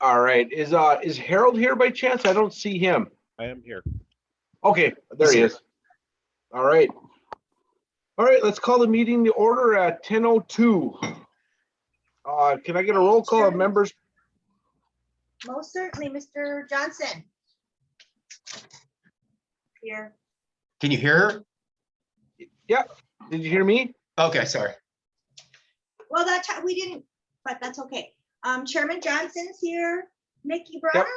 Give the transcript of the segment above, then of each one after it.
All right. Is Harold here by chance? I don't see him. I am here. Okay, there he is. All right. All right, let's call the meeting to order at 10:02. Can I get a roll call of members? Most certainly, Mr. Johnson. Here. Can you hear her? Yeah. Did you hear me? Okay, sorry. Well, we didn't, but that's okay. Chairman Johnson's here. Nikki Bronner.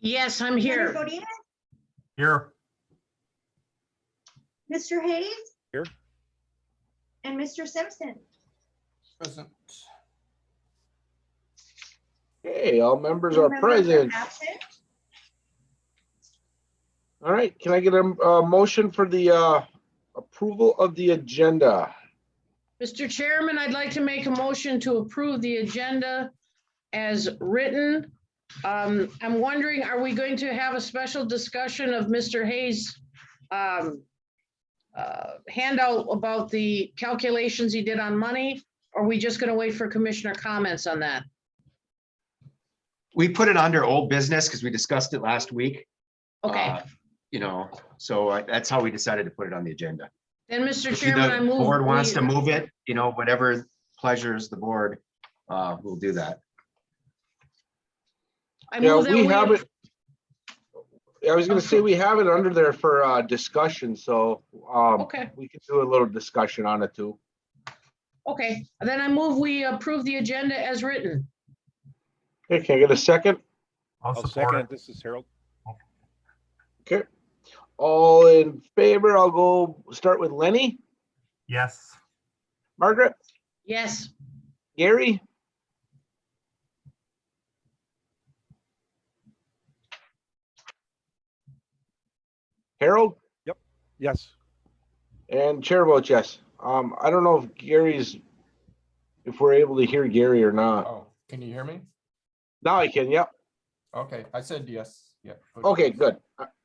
Yes, I'm here. Senator Godinez, Here. Mr. Hayes. Here. And Mr. Simpson. Present. Okay, all members No are members present. absent. All right, can I get a motion for the approval of the agenda? Mr. Chairman, I'd like to make a motion to approve the agenda as written. I'm wondering, are we going to have a special discussion of Mr. Hayes' handout about the calculations he did on money? Or are we just going to wait for commissioner comments on that? We put it under old business because we discussed it last week. Okay, So that's how we decided to put it on the agenda. then Mr. If Chairman, I the move. board wants we- to move it, whatever pleasures the board, we'll do that. I Yeah, move that we have it. I was gonna say, Okay. we have it under there for discussion, so Okay, we could do a little discussion on it too. okay, then I move we approve the agenda as written. Okay, can I get a second? I'll I'll support second it. it. This is Harold. Okay. All in favor, I'll go start with Lenny, Yes. Margaret, Yes, Gary, Harold, Yes. and chair votes yes. I don't know if we're able to hear Gary or not. Oh, can you hear me? Now I can, yep. Okay, I said yes. Yeah. Okay, good.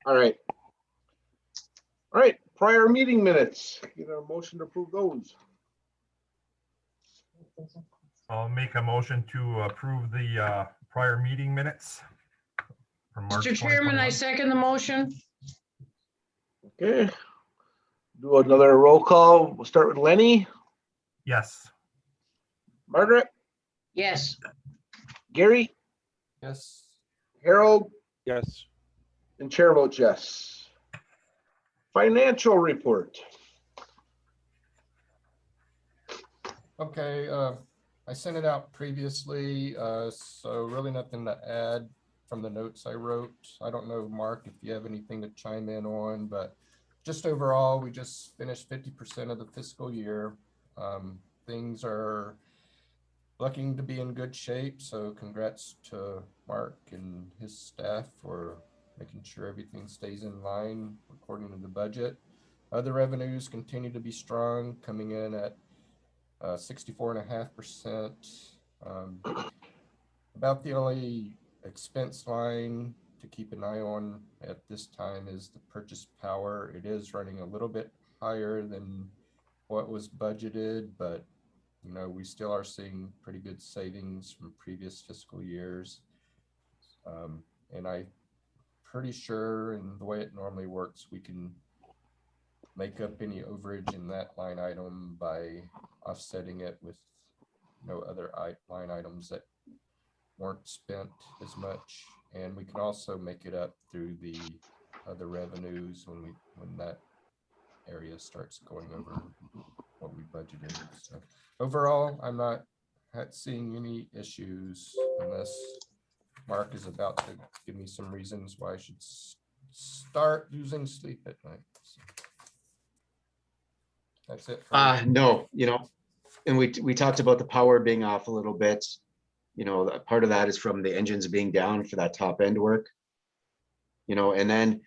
All right. All right, prior meeting minutes. Get a motion to approve those. I'll make a motion to approve the prior meeting minutes. From March Mr. Chairman, I 2021. second the motion. Okay. Do another roll call. We'll start with Lenny, Yes. Margaret, Yes, Gary, Yes. Harold, Yes. and chair votes yes. Financial report. Okay, I sent it out previously, so really nothing to add from the notes I wrote. I don't know, Mark, if you have anything to chime in on, but just overall, we just finished 50% of the fiscal year. Things are looking to be in good shape, so congrats to Mark and his staff for making sure everything stays in line according to the budget. Other revenues continue to be strong, coming in at 64.5%. About the only expense line to keep an eye on at this time is the purchase power. It is running a little bit higher than what was budgeted, but we still are seeing pretty good savings from previous fiscal years. And I'm pretty sure, and the way it normally works, we can make up any overage in that line item by offsetting it with no other line items that weren't spent as much. And we can also make it up through the other revenues when that area starts going over what we budgeted. So overall, I'm not seeing any issues unless Mark is about to give me some reasons why I should start losing sleep at night. So that's it. for me. No, and we talked about the power being off a little bit. Part of that is from the engines being down for that top end work. And then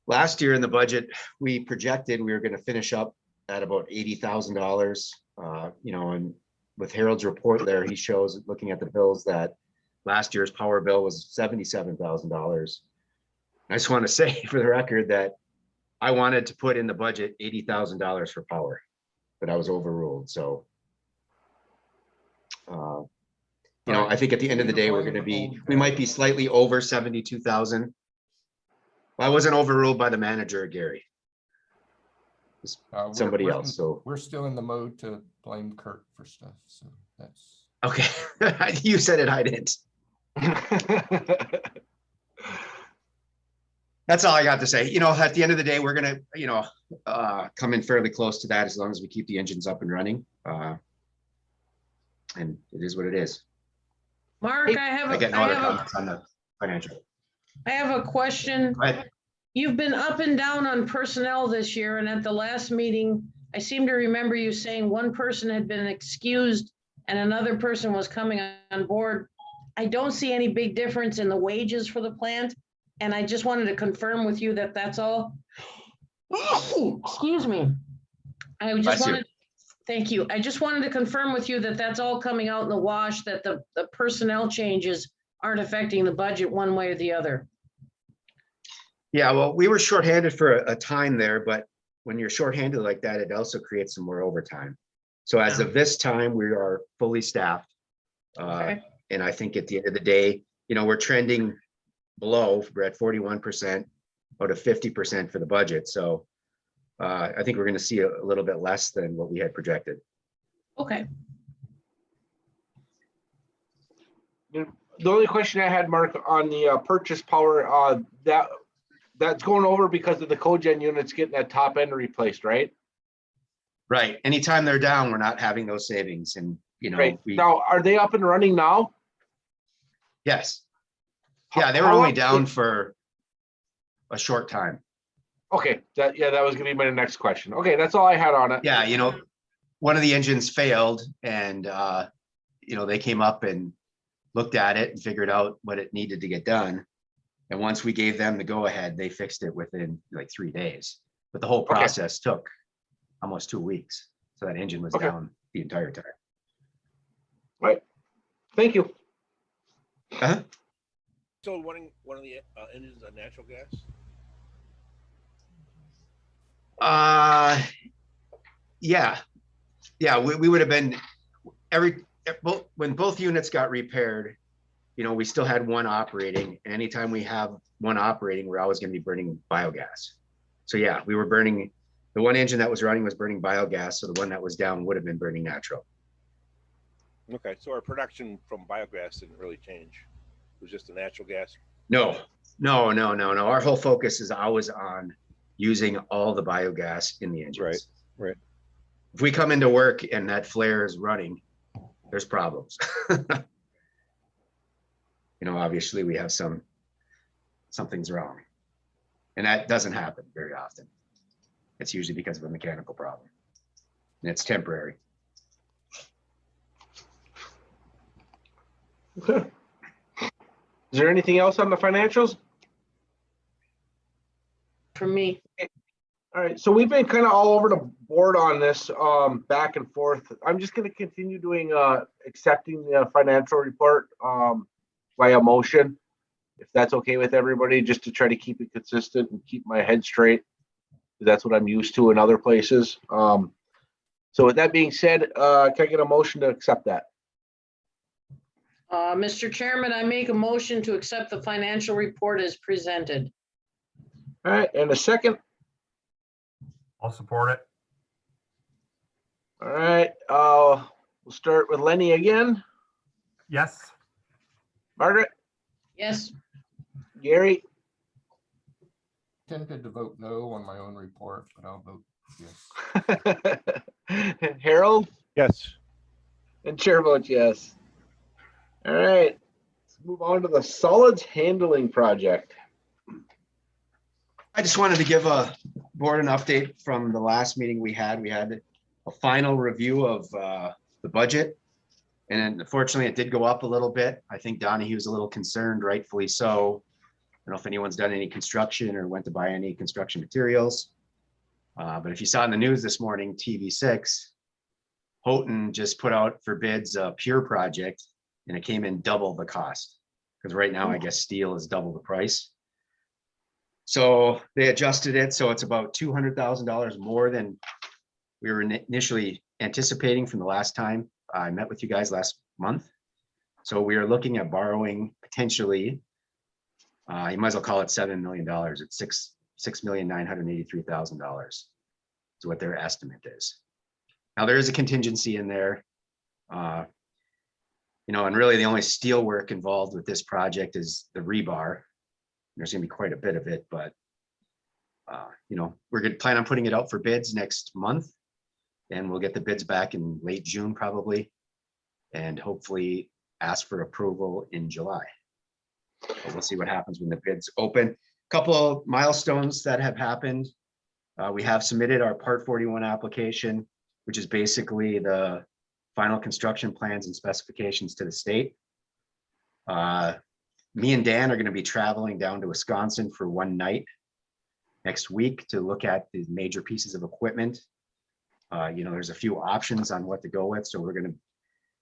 last year in the budget, we projected we were going to finish up at about $80,000. And with Harold's report there, he shows, looking at the bills, that last year's power bill was $77,000. I just want to say for the record that I wanted to put in the budget $80,000 for power, but I was overruled. So You know, I think at the end of the day, we're gonna be, we might be slightly over 72,000. Well, I wasn't overruled by the manager, Gary. Somebody We're else, so. We're still in the mode to blame Kurt for stuff, so that's. Okay, you said it, I didn't. That's all I got to say. You know, at the end of the day, we're gonna, you know, come in fairly close to that as long as we keep the engines up and running. And it is what it is. Mark, I get no other comments on the financial. I have a question. But You've been up and down on personnel this year, and at the last meeting, I seem to remember you saying one person had been excused and another person was coming on board. I don't see any big difference in the wages for the plant, and I just wanted to confirm with you that that's all. Excuse me. I just Bless you. wanted, thank you. I just wanted to confirm with you that that's all coming out in the wash, that the personnel changes aren't affecting the budget one way or the other. yeah, well, we were shorthanded for a time there, but when you're shorthanded like that, it also creates some more overtime. So as of this time, we are fully staffed. Okay. And I think at the end of the day, you know, we're trending below, we're at 41% out of 50% for the budget. So I think we're gonna see a little bit less than what we had projected. Okay. The only question I had, Mark, on the purchase power, that's going over because of the cogen units getting that top end replaced, right? Right. Anytime they're down, we're not having those savings and, you know, Right. Now, are they up and running now? yes. Yeah, they were How only long- down for a short time. Okay, that was gonna be my next question. Okay, that's all I had on it. Yeah, you know, one of the engines failed and, you know, they came up and looked at it and figured out what it needed to get done. And once we gave them the go ahead, they fixed it within like 3 days. But the whole Okay. process took almost 2 weeks. So that engine was Okay. down the entire time. Right. Thank you. Uh-huh. Still running one of the engines on natural gas? Yeah, we would have been when both units got repaired, you know, we still had one operating. Anytime we have one operating, we're always going to be burning biogas. So yeah, we were burning, the one engine that was running was burning biogas. So the one that was down would have been burning natural. Okay, so our production from biogas didn't really change. It was just the natural gas. No. Our whole focus is always on using all the biogas in the engines. Right. If we come into work and that flare is running, there's problems. You know, obviously we have something's wrong. And that doesn't happen very often. It's usually because of a mechanical problem. And it's temporary. Okay. Is there anything else on the financials? For me. All right, so we've been kind of all over the board on this, back and forth. I'm just gonna continue doing, accepting the financial report, via motion. If that's okay with everybody, just to try to keep it consistent and keep my head straight. That's what I'm used to in other places. So with that being said, can I get a motion to accept that? Mr. Chairman, I make a motion to accept the financial report as presented. All right, and a second. I'll support it. All right, we'll start with Lenny again. Yes. Margaret, Yes. Gary, Tempted to vote no on my own report, but I'll vote yes. Harold, Yes. and chair votes yes. All right, let's move on to the solids handling project. I just wanted to give a board an update from the last meeting we had. We had a final review of the budget. And unfortunately, it did go up a little bit. I think Donnie, he was a little concerned, rightfully so. I don't know if anyone's done any construction or went to buy any construction materials. But if you saw in the news this morning, TV6, Houghton just put out for bids a pure project and it came in double the cost. Because right now, I guess steel is double the price. So they adjusted it. So it's about $200,000 more than we were initially anticipating from the last time I met with you guys last month. So we are looking at borrowing potentially, you might as well call it $7 million. It's $6,983,000 is what their estimate is. Now there is a contingency in there. You know, and really the only steel work involved with this project is the rebar. There's gonna be quite a bit of it, but you know, we're gonna plan on putting it out for bids next month. And we'll get the bids back in late June probably, and hopefully ask for approval in July. But we'll see what happens when the bids open. Couple of milestones that have happened. We have submitted our Part 41 application, which is basically the final construction plans and specifications to the state. Me and Dan are going to be traveling down to Wisconsin for one night next week to look at the major pieces of equipment. You know, there's a few options on what to go with. So we're going to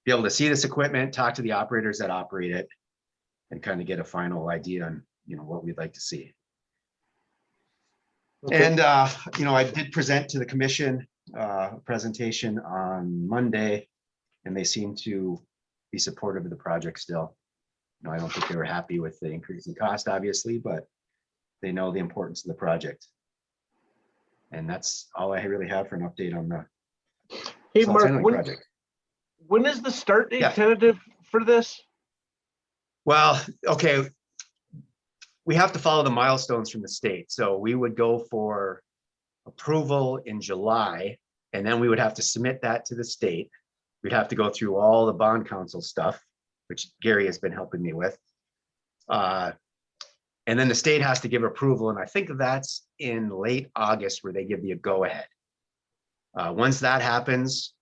be able to see this equipment, talk to the operators that operate it, and kind of get a final idea on, you know, what we'd like to see. Okay. And, you know, I did present to the commission a presentation on Monday, and they seem to be supportive of the project still. You know, I don't think they were happy with the increase in cost, obviously, but they know the importance of the project. And that's all I really have for an update on the Hey, Salt Mark, Handling project. when is the start date Yeah. tentative for this? Well, okay. We have to follow the milestones from the state. So we would go for approval in July, and then we would have to submit that to the state. We'd have to go through all the bond council stuff, which Gary has been helping me with. And then the state has to give approval. And I think that's in late August where they give you a go ahead. Once that happens,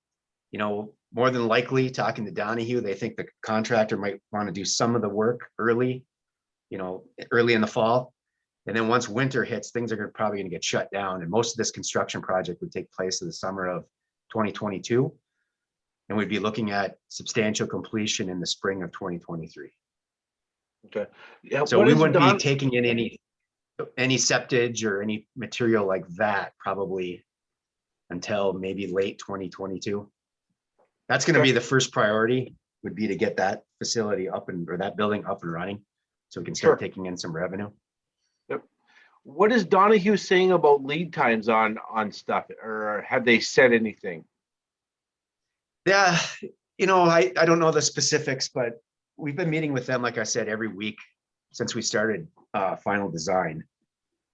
you know, more than likely talking to Donahue, they think the contractor might want to do some of the work early, you know, early in the fall. And then once winter hits, things are probably going to get shut down. And most of this construction project would take place in the summer of 2022. And we'd be looking at substantial completion in the spring of 2023. Okay. Yeah. So what we is wouldn't Don- be taking in any septage or any material like that probably until maybe late 2022. That's going to be the first priority, would be to get that facility up or that building up and running so we can start Sure. taking in some revenue. What is Donahue saying about lead times on stuff, or have they said anything? Yeah, you know, I don't know the specifics, but we've been meeting with them, like I said, every week since we started final design,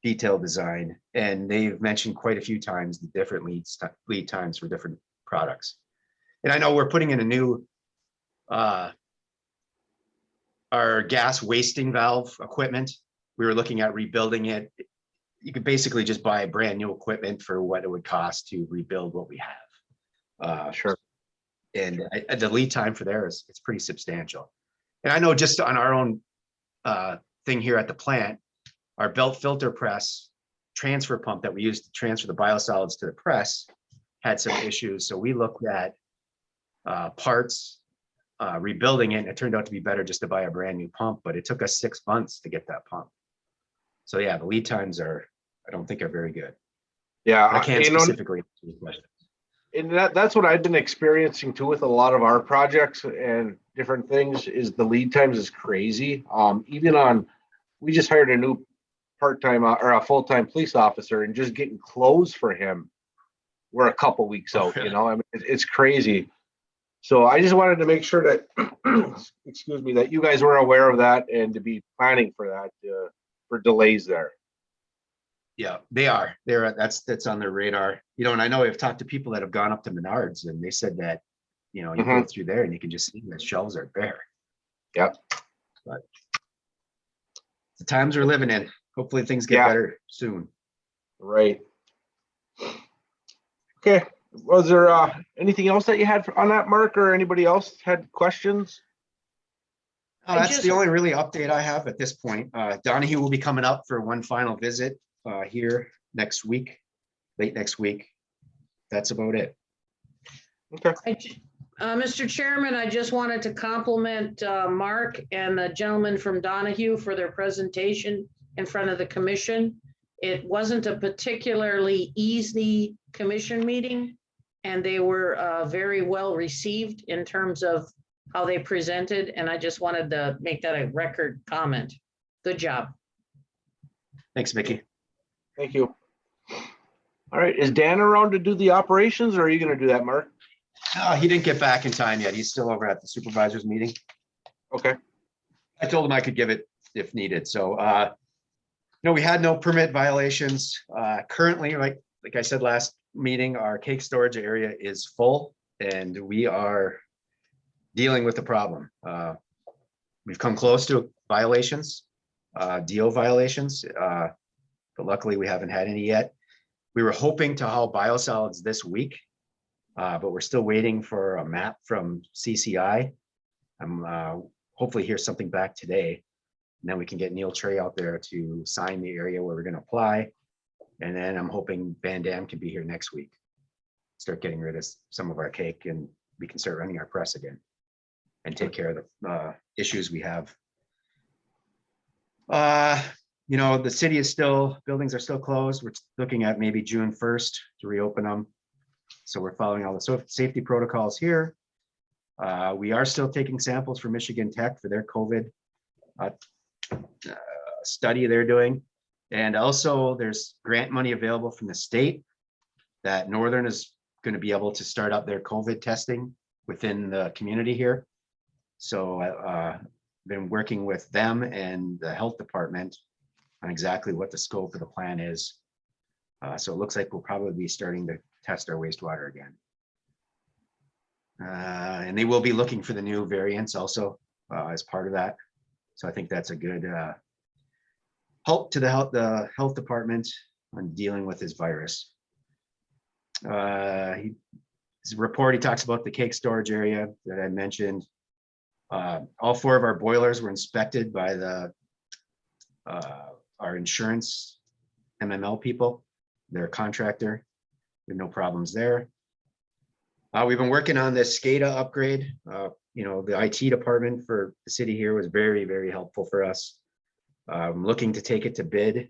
detailed design, and they've mentioned quite a few times the different lead times for different products. And I know we're putting in a new our gas wasting valve equipment. We were looking at rebuilding it. You could basically just buy brand new equipment for what it would cost to rebuild what we have. Sure. And the lead time for there is, it's pretty substantial. And I know just on our own thing here at the plant, our belt filter press transfer pump that we use to transfer the biosolids to the press had some issues. So we looked at parts, rebuilding it, and it turned out to be better just to buy a brand new pump, but it took us 6 months to get that pump. So yeah, the lead times I don't think are very good. Yeah. I can't you know, specifically answer your question. and that's what I've been experiencing too with a lot of our projects and different things, is the lead times is crazy. Even we just hired a new part-time or a full-time police officer, and just getting clothes for him, we're a couple weeks out, you know, I mean, it's crazy. So I just wanted to make sure that, excuse me, that you guys were aware of that and to be planning for that, for delays there. Yeah, they are. That's on their radar. You know, and I know I've talked to people that have gone up to Menards, and they said that, you know, you go through there and you can just see the shelves are bare. Yep. But the times we're living in, hopefully things get Yeah. better soon. Right. Okay. Was there anything else that you had on that, Mark, or anybody else had questions? That's the only really update I have at this point. Donahue will be coming up for one final visit here next week, late next week. That's about it. Okay. Mr. Chairman, I just wanted to compliment Mark and the gentleman from Donahue for their presentation in front of the commission. It wasn't a particularly easy commission meeting, and they were very well received in terms of how they presented, and I just wanted to make that a record comment. Good job. Thanks, Mickey. Thank you. All right, is Dan around to do the operations, or are you gonna do that, Mark? He didn't get back in time yet. He's still over at the supervisors meeting. Okay, I told him I could give it if needed. So, no, we had no permit violations. Currently, like I said last meeting, our cake storage area is full and we are dealing with the problem. We've come close to violations, DO violations, but luckily we haven't had any yet. We were hoping to haul biosolids this week, but we're still waiting for a map from CCI. I'm hopefully hear something back today. And then we can get Neil Trey out there to sign the area where we're going to apply. And then I'm hoping Van Dam can be here next week. Start getting rid of some of our cake and we can start running our press again and take care of the issues we have. You know, the city is still, buildings are still closed. We're looking at maybe June 1st to reopen them. So we're following all the safety protocols here. We are still taking samples from Michigan Tech for their COVID study they're doing. And also there's grant money available from the state that Northern is going to be able to start up their COVID testing within the community here. So been working with them and the health department on exactly what the scope of the plan is. So it looks like we'll probably be starting to test our wastewater again. And they will be looking for the new variants also as part of that. So I think that's a good help to the health department on dealing with this virus. His report, he talks about the cake storage area that I mentioned. All 4 of our boilers were inspected by our insurance MML people. They're a contractor. There's no problems there. We've been working on this SCADA upgrade. You know, the IT department for the city here was very, very helpful for us. I'm looking to take it to bid,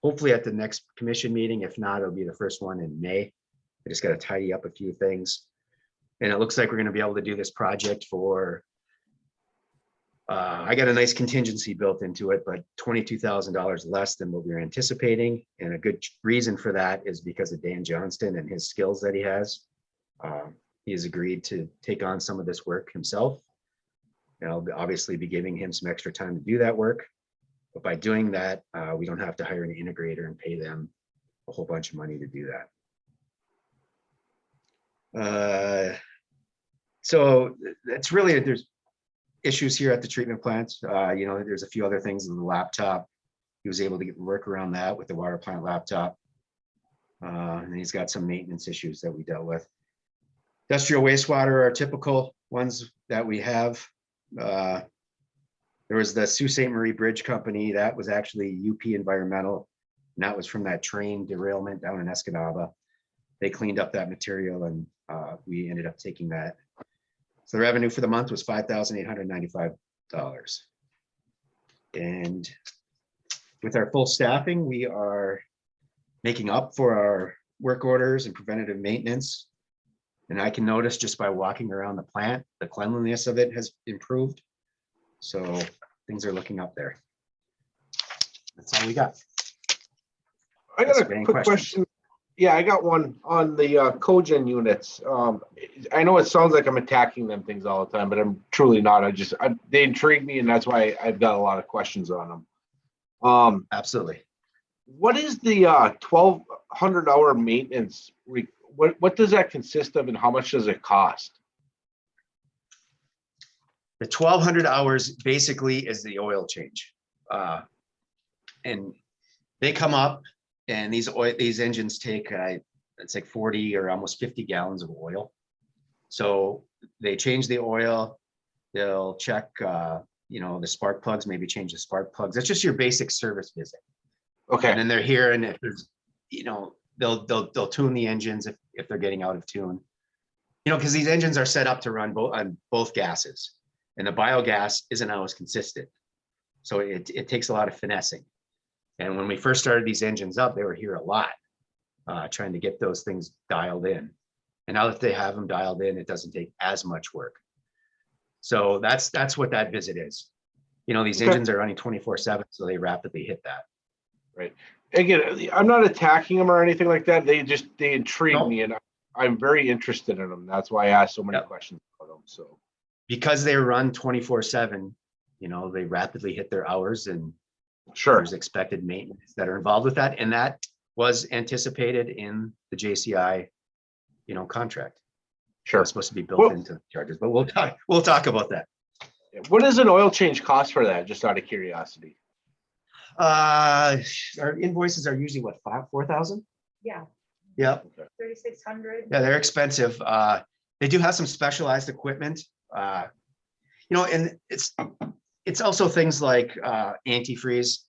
hopefully at the next commission meeting. If not, it'll be the first one in May. I just got to tidy up a few things. And it looks like we're going to be able to do this project for, I got a nice contingency built into it, but $22,000 less than what we were anticipating. And a good reason for that is because of Dan Johnston and his skills that he has. He has agreed to take on some of this work himself. And I'll obviously be giving him some extra time to do that work. But by doing that, we don't have to hire an integrator and pay them a whole bunch of money to do that. So it's really, there's issues here at the treatment plant. You know, there's a few other things in the laptop. He was able to work around that with the water plant laptop. And he's got some maintenance issues that we dealt with. Industrial wastewater are typical ones that we have. There was the Sault Ste. Marie Bridge Company that was actually UP Environmental, and that was from that train derailment down in Escanaba. They cleaned up that material and we ended up taking that. So the revenue for the month was $5,895. And with our full staffing, we are making up for our work orders and preventative maintenance. And I can notice just by walking around the plant, the cleanliness of it has improved. So things are looking up there. That's all we got. I got a Any quick questions? question. Yeah, I got one on the cogen units. I know it sounds like I'm attacking them things all the time, but I'm truly not. They intrigue me, and that's why I've got a lot of questions on them. Absolutely. What is the 1,200-hour maintenance? What does that consist of, and how much does it cost? The 1,200 hours basically is the oil change. And they come up and these engines take, it's like 40 or almost 50 gallons of oil. So they change the oil, they'll check, you know, the spark plugs, maybe change the spark plugs. That's just your basic service visit. Okay. And then they're here, and if there's, you know, they'll tune the engines if they're getting out of tune. You know, because these engines are set up to run on both gases, and the biogas isn't always consistent. So it takes a lot of finessing. And when we first started these engines up, they were here a lot, trying to get those things dialed in. And now that they have them dialed in, it doesn't take as much work. So that's what that visit is. You know, these Okay. engines are running 24/7, so they rapidly hit that. Again, I'm not attacking them or anything like that. They intrigue Nope. me, and I'm very interested in them. That's why I asked so many Yep. questions about them. So Because they run 24/7, you know, they rapidly hit their hours, and sure, there's expected maintenance that are involved with that. And that was anticipated in the JCI, you know, contract. It sure. was supposed to be built Well- into the charges, but we'll talk about that. What does an oil change cost for that? Just out of curiosity. Our invoices are usually what, 4,000? Yeah, Yep. 3,600. Yeah, they're expensive. They do have some specialized equipment. You know, and it's also things like antifreeze.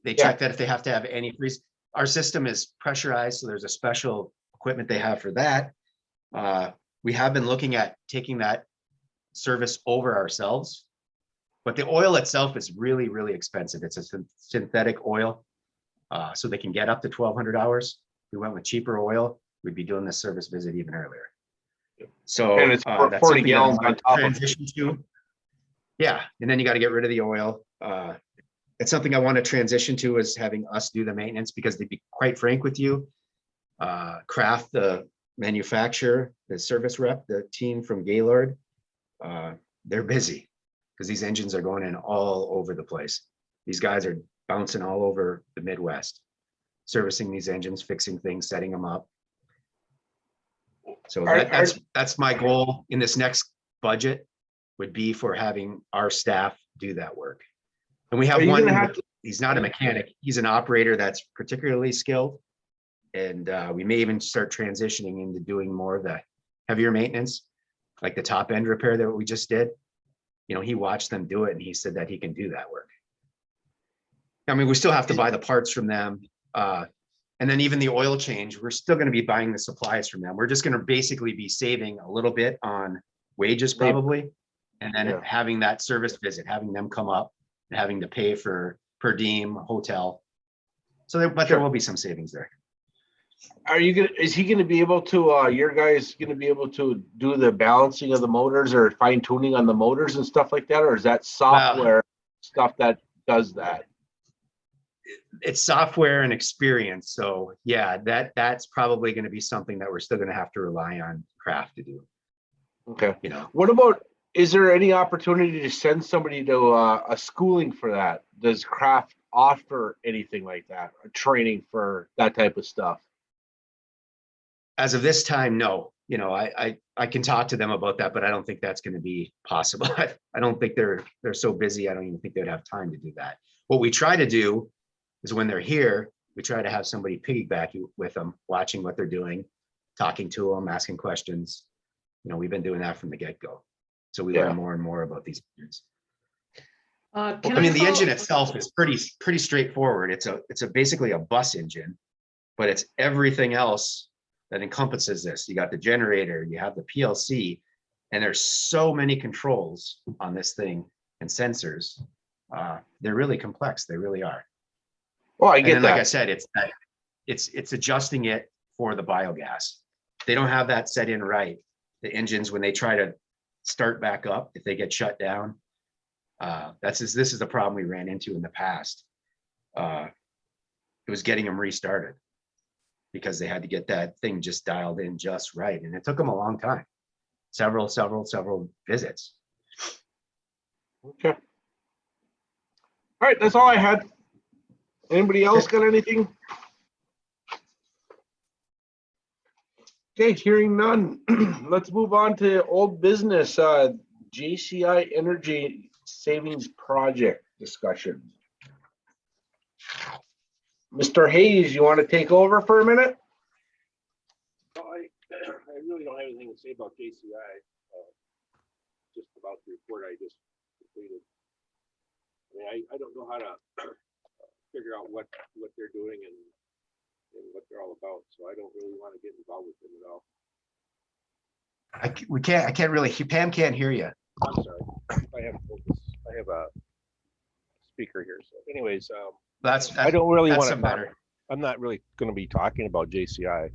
They check that if they have to have antifreeze. Our system is pressurized, so there's a special equipment they have for that. We have been looking at taking that service over ourselves, but the oil itself is really, really expensive. It's a synthetic oil, so they can get up to 1,200 hours. If we went with cheaper oil, we'd be doing this service visit even earlier. So And it's that's 40 something that I gallons wanted on to top of it. transition to. Yeah, and then you got to get rid of the oil. It's something I want to transition to, is having us do the maintenance, because to be quite frank with you, Kraft, the manufacturer, the service rep, the team from Gaylord, they're busy because these engines are going in all over the place. These guys are bouncing all over the Midwest, servicing these engines, fixing things, setting them up. So that's my goal in this next budget, would be for having our staff do that work. And we Are have you one, gonna have to- he's not a mechanic, he's an operator that's particularly skilled. And we may even start transitioning into doing more of the heavier maintenance, like the top end repair that we just did. You know, he watched them do it and he said that he can do that work. I mean, we still have to buy the parts from them. And then even the oil change, we're still going to be buying the supplies from them. We're just going to basically be saving a little bit on wages probably. And then Yeah. having that service visit, having them come up and having to pay for per diem, hotel. So there, but there Sure. will be some savings there. Is he gonna be able to, your guys gonna be able to do the balancing of the motors or fine tuning on the motors and stuff like that? Or is that software stuff that does that? It's software and experience. So yeah, that's probably going to be something that we're still going to have to rely on Kraft to do, Okay. you know. What about, is there any opportunity to send somebody to a schooling for that? Does Kraft offer anything like that, or training for that type of stuff? As of this time, no. You know, I can talk to them about that, but I don't think that's going to be possible. I don't think they're so busy. I don't even think they'd have time to do that. What we try to do is when they're here, we try to have somebody piggyback with them, watching what they're doing, talking to them, asking questions. You know, we've been doing that from the get-go. So we learn more and more about these engines. I mean, the engine itself is pretty straightforward. It's basically a bus engine, but it's everything else that encompasses this. You got the generator, you have the PLC, and there's so many controls on this thing and sensors. They're really complex. They really are. Oh, I And get then, like I that. said, it's adjusting it for the biogas. They don't have that set in right. The engines, when they try to start back up, if they get shut down, this is the problem we ran into in the past. It was getting them restarted because they had to get that thing just dialed in just right, and it took them a long time, several visits. Okay. All right, that's all I had. Anybody else got anything? Okay, hearing none. Let's move on to old business, JCI Energy Savings Project discussion. Mr. Hayes, you want to take over for a minute? Well, I really don't have anything to say about JCI. Just about the report I just completed. I mean, I don't know how to figure out what they're doing and what they're all about. So I don't really want to get involved with them at all. I can't really, Pam can't hear you. I'm sorry. I have a speaker here. So anyways, I don't really want to talk. Better. I'm not really going to be talking about JCI.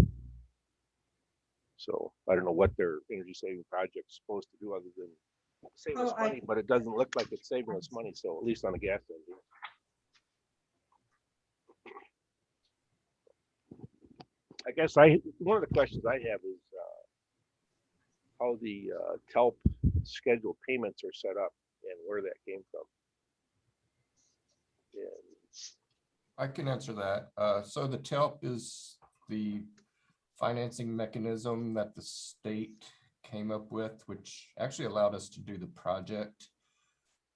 So I don't know what their energy saving project is supposed to do other than save us Oh, money, but it doesn't look like it's saving us money, so at least on the gas engine. I guess one of the questions I have is how the TELP scheduled payments are set up and where that came from. And I can answer that. So the TELP is the financing mechanism that the state came up with, which actually allowed us to do the project.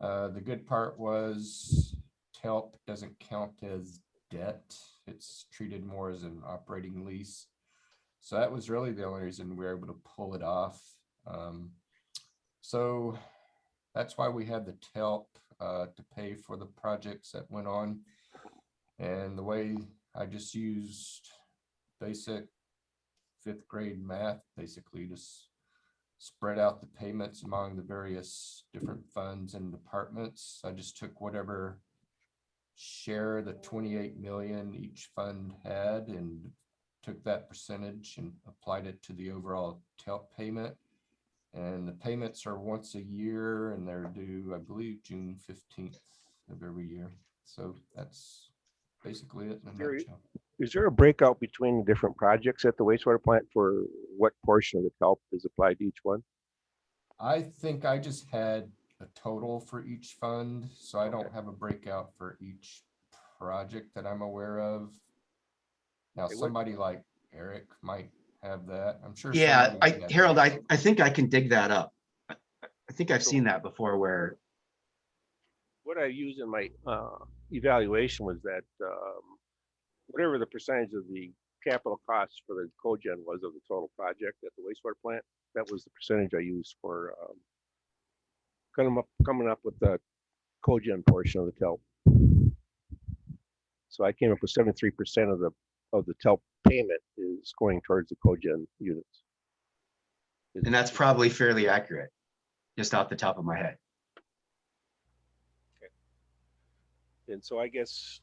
The good part was TELP doesn't count as debt. It's treated more as an operating lease. So that was really the only reason we were able to pull it off. So that's why we had the TELP to pay for the projects that went on. And the way I just used basic 5th grade math, basically just spread out the payments among the various different funds and departments. I just took whatever share the 28 million each fund had and took that percentage and applied it to the overall TELP payment. And the payments are once a year and they're due, I believe, June 15th of every year. So that's basically it in a nutshell. is there a breakout between the different projects at the wastewater plant for what portion of the TELP is applied to each one? I think I just had a total for each fund, so I don't have a breakout for each project that I'm aware of. Now, Hey, what- somebody like Eric might have that. I'm sure. Yeah, somebody might have Harold, that. I think I can dig that up. I think I've So- seen that before where, What I used in my evaluation was that whatever the percentage of the capital costs for the cogen was of the total project at the wastewater plant, that was the percentage I used for coming up with the cogen portion of the TELP. So I came up with 73% of the TELP payment is going towards the cogen units. and that's probably fairly accurate, just off the top of my head. And so I guess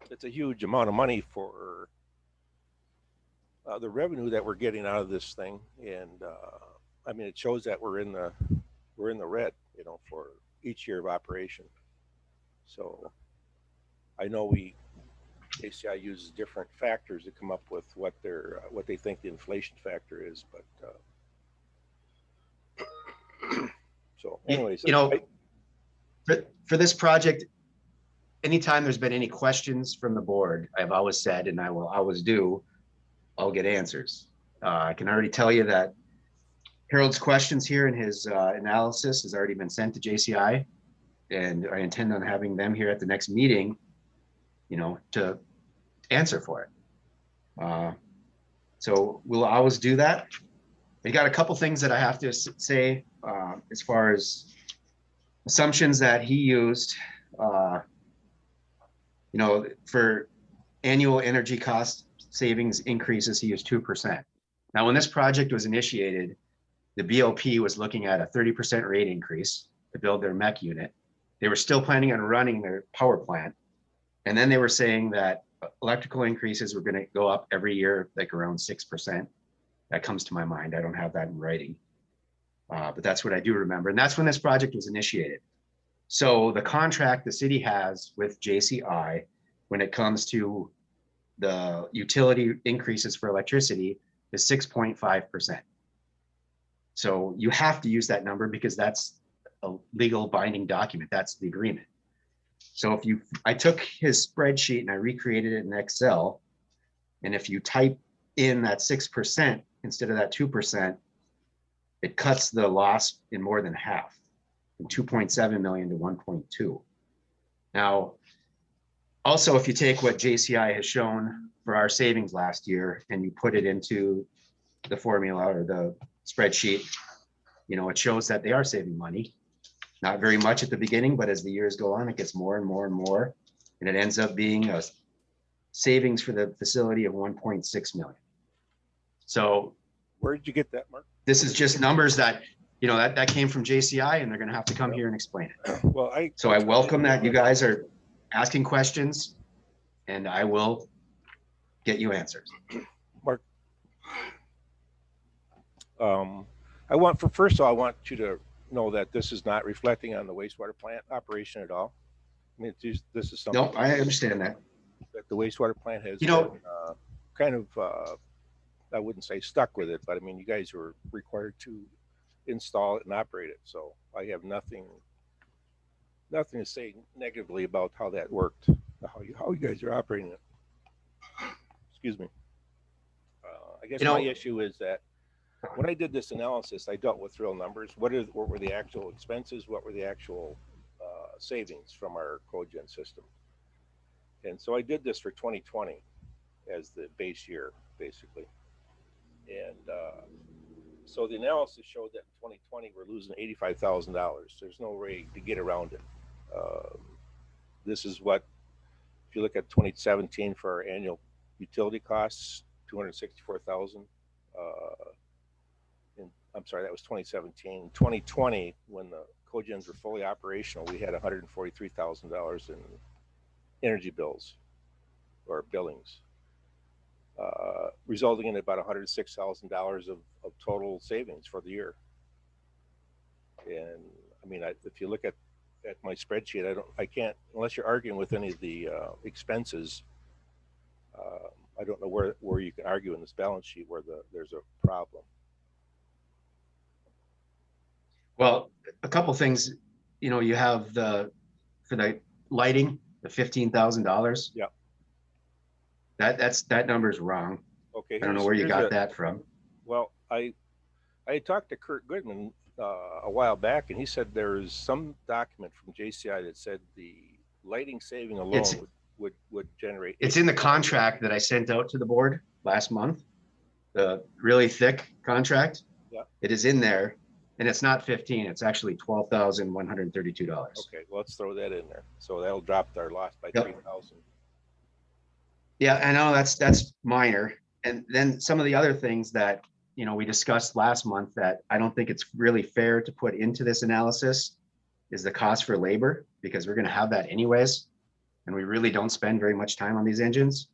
it's a huge amount of money for the revenue that we're getting out of this thing. And I mean, it shows that we're in the red, you know, for each year of operation. So I know ACI uses different factors to come up with what they think the inflation factor is, but so anyways, You know, for this project, anytime there's been any questions from the board, I've always said, and I will always do, I'll get answers. I can already tell you that Harold's questions here and his analysis has already been sent to JCI, and I intend on having them here at the next meeting, you know, to answer for it. So we'll always do that. We got a couple things that I have to say as far as assumptions that he used. You know, for annual energy cost savings increases, he used 2%. Now, when this project was initiated, the BOP was looking at a 30% rate increase to build their MEC unit. They were still planning on running their power plant. And then they were saying that electrical increases were going to go up every year, like around 6%. That comes to my mind. I don't have that in writing. But that's what I do remember. And that's when this project was initiated. So the contract the city has with JCI when it comes to the utility increases for electricity is 6.5%. So you have to use that number because that's a legal binding document. That's the agreement. So I took his spreadsheet and I recreated it in Excel. And if you type in that 6% instead of that 2%, it cuts the loss in more than half, from 2.7 million to 1.2. Now, also, if you take what JCI has shown for our savings last year and you put it into the formula or the spreadsheet, you know, it shows that they are saving money. Not very much at the beginning, but as the years go on, it gets more and more and more. And it ends up being a savings for the facility of 1.6 million. So where did you get that, Mark? this is just numbers that, you know, that came from JCI and they're going to have to come here and explain it. Well, So I welcome that you guys are asking questions and I will get you answers. Mark, I want you to know that this is not reflecting on the wastewater plant operation at all. I mean, this is something. No, I understand that. That the wastewater plant has You know- been, kind of, I wouldn't say stuck with it, but I mean, you guys were required to install it and operate it. So I have nothing to say negatively about how that worked, how you guys are operating it. Excuse me. I guess You know- my issue is that when I did this analysis, I dealt with real numbers. What were the actual expenses? What were the actual savings from our cogen system? And so I did this for 2020 as the base year, basically. And so the analysis showed that in 2020, we're losing $85,000. There's no way to get around it. This is what, if you look at 2017 for our annual utility costs, 264,000. I'm sorry, that was 2017. 2020, when the cogens were fully operational, we had $143,000 in energy bills or billings, resulting in about $106,000 of total savings for the year. And I mean, if you look at my spreadsheet, I can't, unless you're arguing with any of the expenses, I don't know where you can argue in this balance sheet where there's a problem. Well, a couple things, you have for the lighting, the $15,000. Yeah. That number's wrong. Okay. I don't know where you got that from. Well, I talked to Kurt Goodman a while back, and he said there's some document from JCI that said the lighting saving alone would generate. It's in the contract that I sent out to the board last month, the really thick contract. Yeah. It is in there, and it's not 15, it's actually $12,132. Okay, well, let's throw that in there. So that'll drop our loss by Yep. 3,000. Yeah, I know that's minor. And then some of the other things that, we discussed last month that I don't think it's really fair to put into this analysis is the cost for labor, because we're going to have that anyways. And we really don't spend very much time on these engines.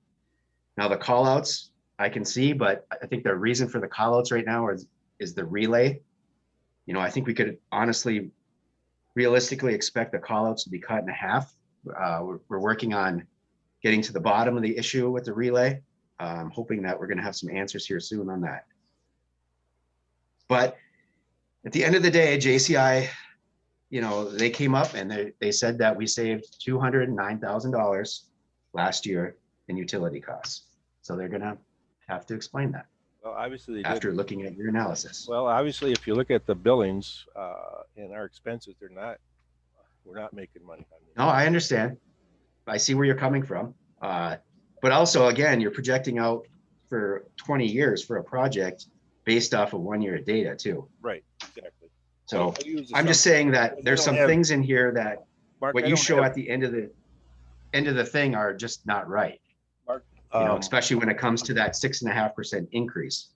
Now the call outs I can see, but I think the reason for the call outs right now is the relay. I think we could honestly, realistically expect the call outs to be cut in half. We're working on getting to the bottom of the issue with the relay. I'm hoping that we're going to have some answers here soon on that. But at the end of the day, JCI, they came up and they said that we saved $209,000 last year in utility costs. So they're going to have to explain that. Well, obviously, they after did. looking at your analysis. Well, obviously, if you look at the billings and our expenses, we're not making money on these. No, I understand. I see where you're coming from. But also, again, you're projecting out for 20 years for a project based off of 1 year of data too. Right, exactly. So I use the I'm just sum- saying that there's I some don't have- things in here that Mark, what I you don't show have- at the end of the thing are just not right. Mark, Especially when it comes to that 6.5% increase.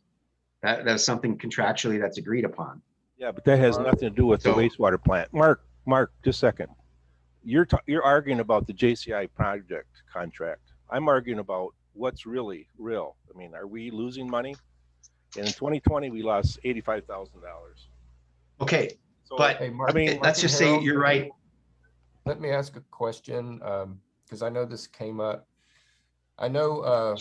That's something contractually that's agreed upon. yeah, but that has Mark, nothing to do with the so- wastewater plant. Mark, just a second. You're arguing about the JCI project contract. I'm arguing about what's really real. I mean, are we losing money? And in 2020, we lost $85,000. Okay, So, but Hey, Mark, I mean, Mark let's and just say Harold, you're right. Let me ask a question, because I know this came up. I know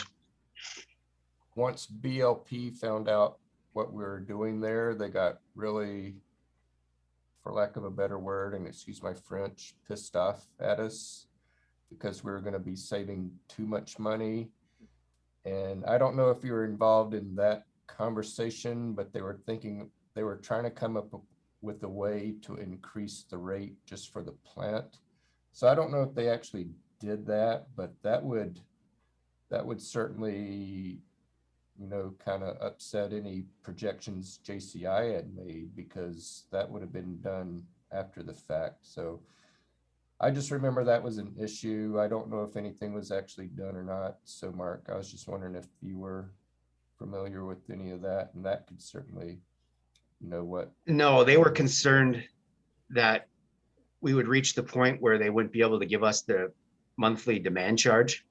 once BLP found out what we were doing there, they got really, for lack of a better word, and excuse my French, pissed off at us because we were going to be saving too much money. And I don't know if you were involved in that conversation, but they were trying to come up with a way to increase the rate just for the plant. So I don't know if they actually did that, but that would certainly, kind of upset any projections JCI had made, because that would have been done after the fact. So I just remember that was an issue. I don't know if anything was actually done or not. So Mark, I was just wondering if you were familiar with any of that, and that could certainly, what. No, they were concerned that we would reach the point where they wouldn't be able to give us the monthly demand charge.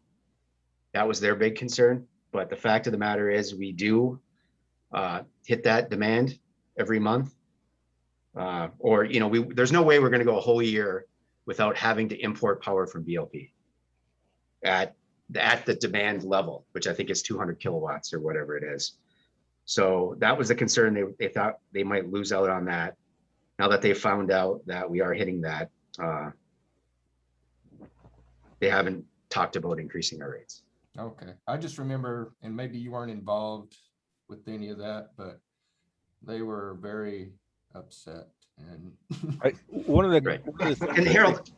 That was their big concern. But the fact of the matter is we do hit that demand every month. Or, you know, there's no way we're gonna go a whole year without having to import power from BLP at the demand level, which I think is 200 kilowatts or whatever it is. So that was the concern. They thought they might lose out on that. Now that they found out that we are hitting that, they haven't talked about increasing our rates. Okay, I just remember, and maybe you weren't involved with any of that, but they were very upset and. One of the, Right. one of the things And that Harold,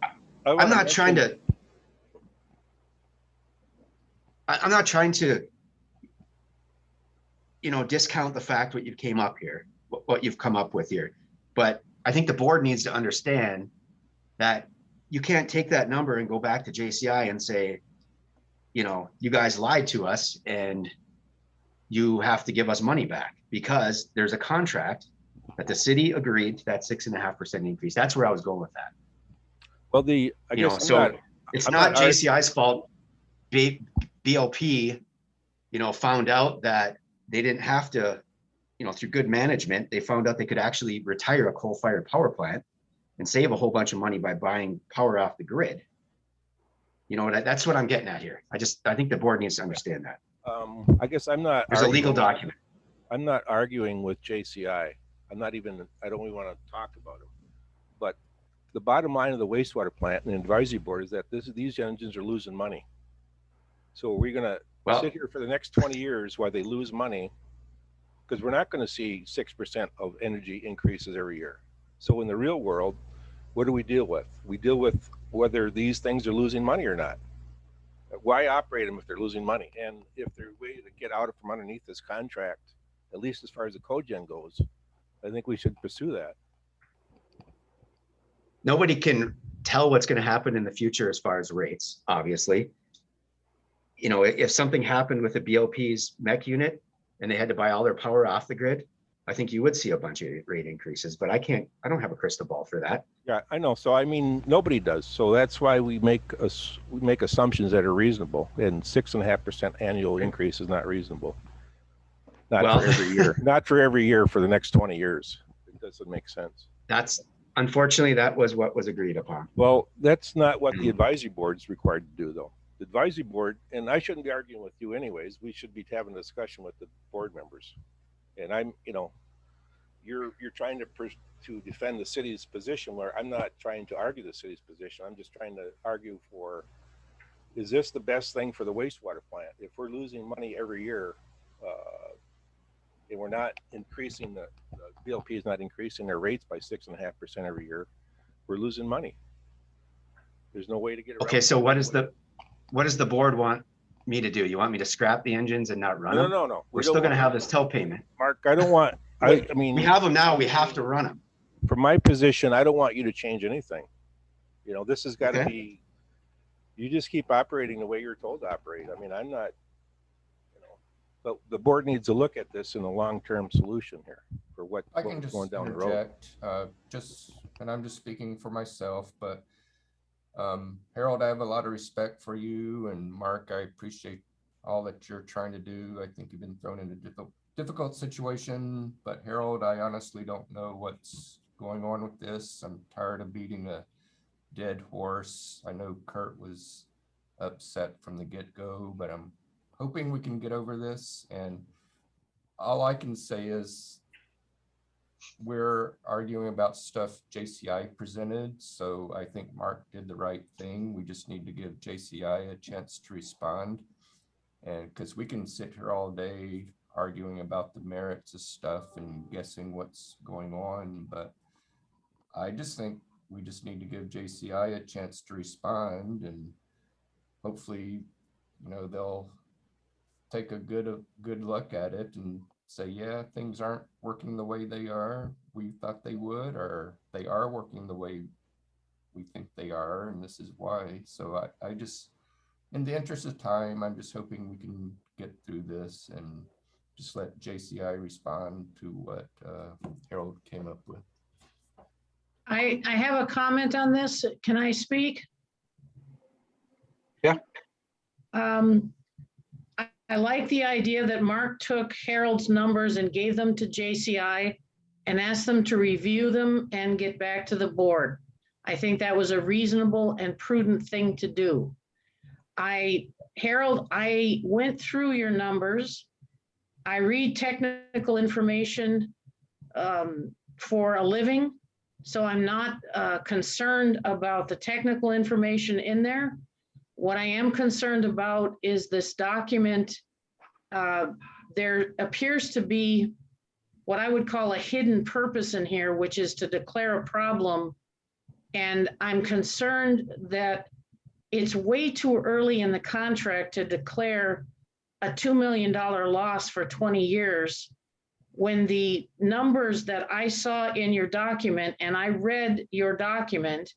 I wanna I'm not trying mention- to, I'm not trying to, you know, discount the fact what you came up here, what you've come up with here. But I think the board needs to understand that you can't take that number and go back to JCI and say, you know, you guys lied to us and you have to give us money back, because there's a contract that the city agreed to that 6.5% increase. That's where I was going with that. Well, I You know, guess I'm so not, it's I'm not not JCI's fault. BLP, you know, found out that they didn't have to, you know, through good management, they found out they could actually retire a coal-fired power plant and save a whole bunch of money by buying power off the grid. You know, that's what I'm getting at here. I think the board needs to understand that. I guess I'm not. There's a legal arguing- document. I'm not arguing with JCI. I don't even want to talk about them. But the bottom line of the wastewater plant and the advisory board is that these engines are losing money. So are we going to Well, sit here for the next 20 years while they lose money? Because we're not going to see 6% of energy increases every year. So in the real world, what do we deal with? We deal with whether these things are losing money or not. Why operate them if they're losing money? And if there's a way to get out from underneath this contract, at least as far as the cogen goes, I think we should pursue that. nobody can tell what's going to happen in the future as far as rates, obviously. You know, if something happened with the BLP's mech unit and they had to buy all their power off the grid, I think you would see a bunch of rate increases, but I don't have a crystal ball for that. Yeah, I know. So I mean, nobody does. So that's why we make assumptions that are reasonable. And 6.5% annual increase is not reasonable. Not Well, for every year. Not for every year for the next 20 years. It doesn't make sense. Unfortunately, that was what was agreed upon. Well, that's not what the advisory board is required to do, though. The advisory board, and I shouldn't be arguing with you anyways. We should be having a discussion with the board members. And I'm, you know, you're trying to defend the city's position, where I'm not trying to argue the city's position. I'm just trying to argue for, is this the best thing for the wastewater plant? If we're losing money every year, and we're not increasing the BLP is not increasing their rates by 6.5% every year, we're losing money. There's no way to get around. Okay, so what does the board want me to do? You want me to scrap the engines and not run them? No. We're still going to have this tow payment. Mark, I don't want, I mean, We have them now, we have to run them. from my position, I don't want you to change anything. You know, this has got to Okay. be, you just keep operating the way you're told to operate. I mean, I'm not, you know, but the board needs to look at this in a long-term solution here for what's I can just going down the road. interject, and I'm just speaking for myself, but Harold, I have a lot of respect for you, and Mark, I appreciate all that you're trying to do. I think you've been thrown in a difficult situation, but Harold, I honestly don't know what's going on with this. I'm tired of beating a dead horse. I know Kurt was upset from the get-go, but I'm hoping we can get over this. And all I can say is we're arguing about stuff JCI presented. So I think Mark did the right thing. We just need to give JCI a chance to respond. And because we can sit here all day arguing about the merits of stuff and guessing what's going on, but I just think we just need to give JCI a chance to respond, and hopefully, you know, they'll take a good look at it and say, yeah, things aren't working the way we thought they would, or they are working the way we think they are, and this is why. So I just, in the interest of time, I'm just hoping we can get through this and just let JCI respond to what Harold came up with. I have a comment on this. Can I speak? Yeah. I like the idea that Mark took Harold's numbers and gave them to JCI and ask them to review them and get back to the board. I think that was a reasonable and prudent thing to do. Harold, I went through your numbers. I read technical information for a living, so I'm not concerned about the technical information in there. What I am concerned about is this document. There appears to be what I would call a hidden purpose in here, which is to declare a problem. And I'm concerned that it's way too early in the contract to declare a $2 million loss for 20 years when the numbers that I saw in your document, and I read your document,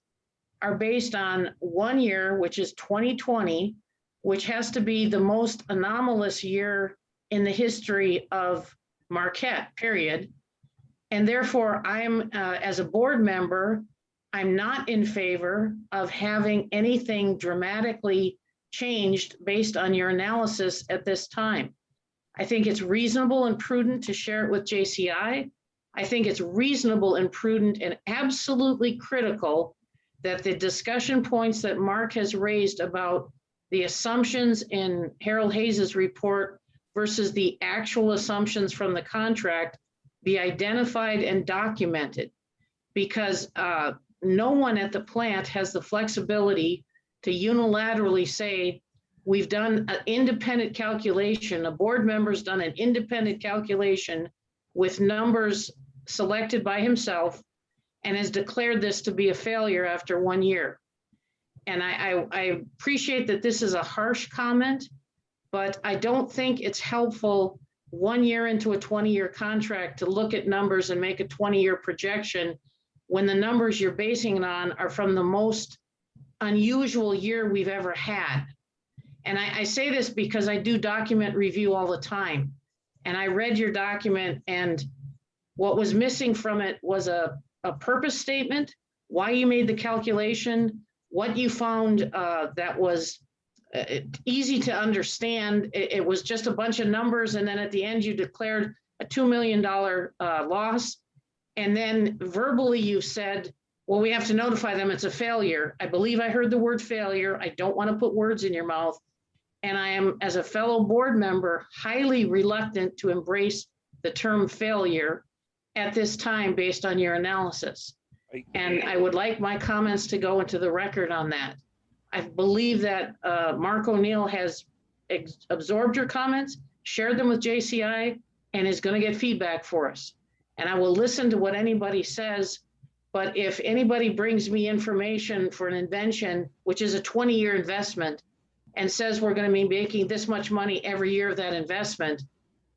are based on 1 year, which is 2020, which has to be the most anomalous year in the history of Marquette, period. And therefore, I'm, as a board member, I'm not in favor of having anything dramatically changed based on your analysis at this time. I think it's reasonable and prudent to share it with JCI. I think it's reasonable and prudent and absolutely critical that the discussion points that Mark has raised about the assumptions in Harold Hayes's report versus the actual assumptions from the contract be identified and documented, because no one at the plant has the flexibility to unilaterally say, we've done an independent calculation, a board member's done an independent calculation with numbers selected by himself and has declared this to be a failure after 1 year. And I appreciate that this is a harsh comment, but I don't think it's helpful 1 year into a 20-year contract to look at numbers and make a 20-year projection when the numbers you're basing it on are from the most unusual year we've ever had. And I say this because I do document review all the time. And I read your document, and what was missing from it was a purpose statement, why you made the calculation, what you found that was easy to understand. It was just a bunch of numbers, and then at the end you declared a $2 million loss. And then verbally you said, well, we have to notify them it's a failure. I believe I heard the word failure. I don't want to put words in your mouth. And I am, as a fellow board member, highly reluctant to embrace the term failure at this time based on your analysis. And I would like my comments to go into the record on that. I believe that Mark O'Neill has absorbed your comments, shared them with JCI, and is going to get feedback for us. And I will listen to what anybody says, but if anybody brings me information for an invention, which is a 20-year investment, and says we're going to be making this much money every year of that investment,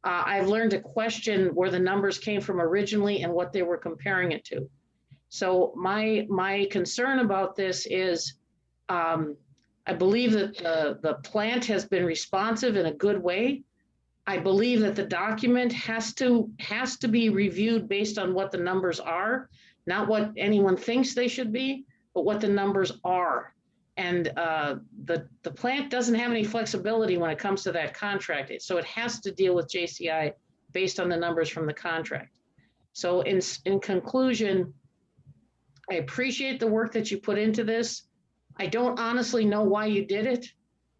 I've learned to question where the numbers came from originally and what they were comparing it to. So my concern about this is, I believe that the plant has been responsive in a good way. I believe that the document has to be reviewed based on what the numbers are, not what anyone thinks they should be, but what the numbers are. And the plant doesn't have any flexibility when it comes to that contract. So it has to deal with JCI based on the numbers from the contract. So in conclusion, I appreciate the work that you put into this. I don't honestly know why you did it.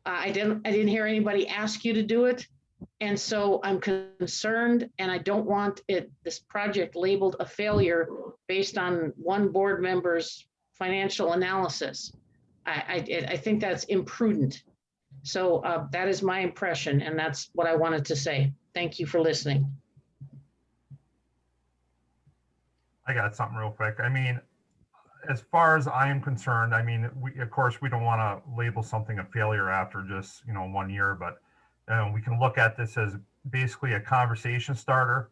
I didn't hear anybody ask you to do it. And so I'm concerned, and I don't want this project labeled a failure based on one board member's financial analysis. I think that's imprudent. So that is my impression, and that's what I wanted to say. Thank you for listening. I got something real quick. I mean, as far as I am concerned, I mean, of course, we don't want to label something a failure after just, 1 year, but we can look at this as basically a conversation starter,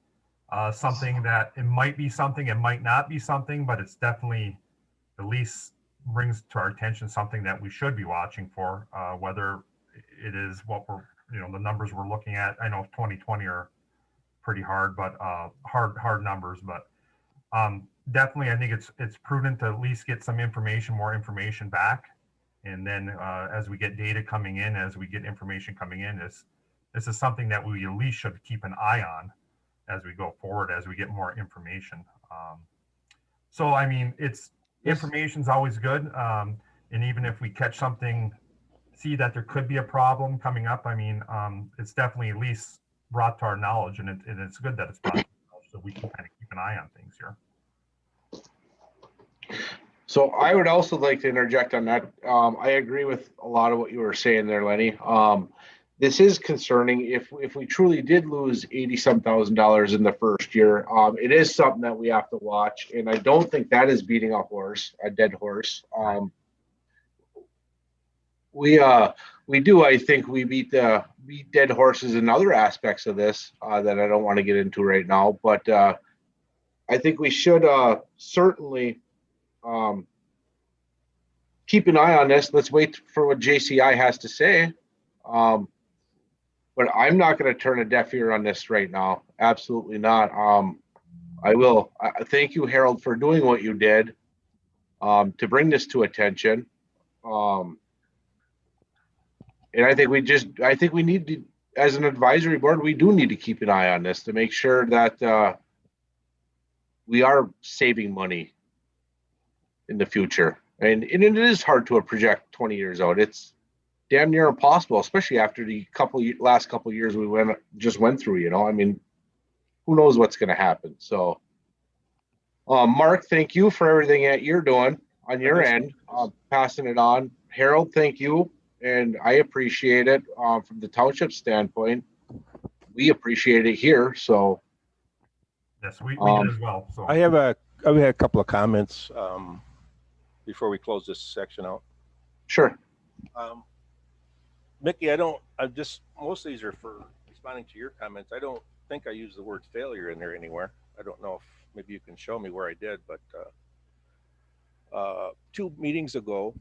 something that it might be something, it might not be something, but it's definitely at least brings to our attention something that we should be watching for, whether it is what we're, the numbers we're looking at. I know 2020 are pretty hard, but hard numbers, but definitely I think it's prudent to at least get some more information back. And then as we get data coming in, as we get information coming in, this is something that we at least should keep an eye as we go forward, as we get more information. So, I mean, information's always good. And even if we catch something, see that there could be a problem coming up, I mean, it's definitely at least brought to our knowledge, and it's good that it's brought to our knowledge, so we can kind of keep an eye on things here. So I would also like to interject on that. I agree with a lot of what you were saying there, Lenny. This is concerning. If we truly did lose 80-some thousand dollars in the first year, it is something that we have to watch. And I don't think that is beating a dead horse. We do. I think we beat dead horses in other aspects of this that I don't want to get into right now. But I think we should certainly keep an eye on this. Let's wait for what JCI has to say. But I'm not going to turn a deaf ear on this right now. Absolutely not. I will. Thank you, Harold, for doing what you did to bring this to attention. And I think we need to, as an advisory board, we do need to keep an eye on this to make sure that we are saving money in the future. And it is hard to project 20 years out. It's damn near impossible, especially after the last couple of years we went through. You know, I mean, who knows what's going to happen? So, Mark, thank you for everything that you're doing on your end, passing it on. Harold, thank you, and I appreciate it from the township standpoint. We appreciate it here. So, yes, we did as well. So I have a couple of comments before we close this section out. sure. Mickey, most of these are for responding to your comments. I don't think I used the word failure in there anywhere. I don't know if maybe you can show me where I did, but 2 meetings ago,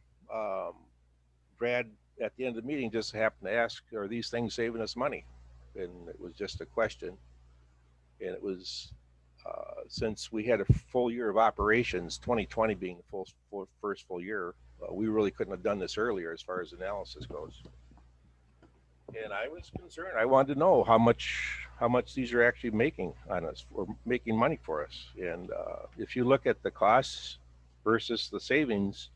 Brad at the end of the meeting just happened to ask, are these things saving us money? And it was just a question. And it was, since we had a full year of operations, 2020 being the first full year, we really couldn't have done this earlier as far as analysis goes. And I was concerned. I wanted to know how much these are actually making on us, or making money for us. And if you look at the costs versus the savings,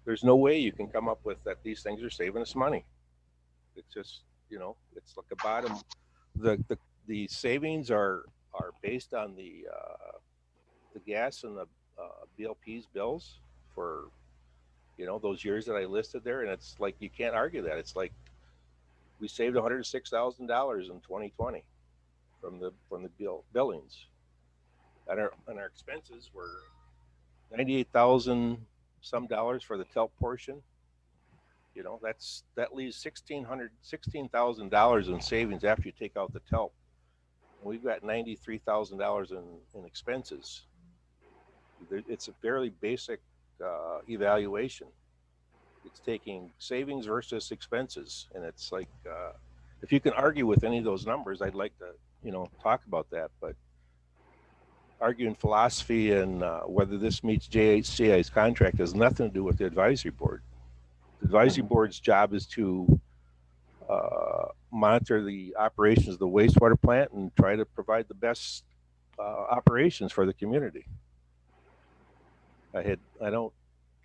there's no way you can come up with that these things are saving us money. It's just, it's like a bottom. The savings are based on the gas and the BLP's bills for those years that I listed there, and it's like you can't argue that. It's like we saved $106,000 in 2020 from the billings, and our expenses were $98,000 some dollars for the TELP portion. That leaves $16,000 in savings after you take out the TELP. And we've got $93,000 in expenses. It's a fairly basic evaluation. It's taking savings versus expenses, and it's like if you can argue with any of those numbers, I'd like to talk about that. But arguing philosophy and whether this meets JHCI's contract has nothing to do with the advisory board. The advisory board's job is to monitor the operations of the wastewater plant and try to provide the best operations for the community. I don't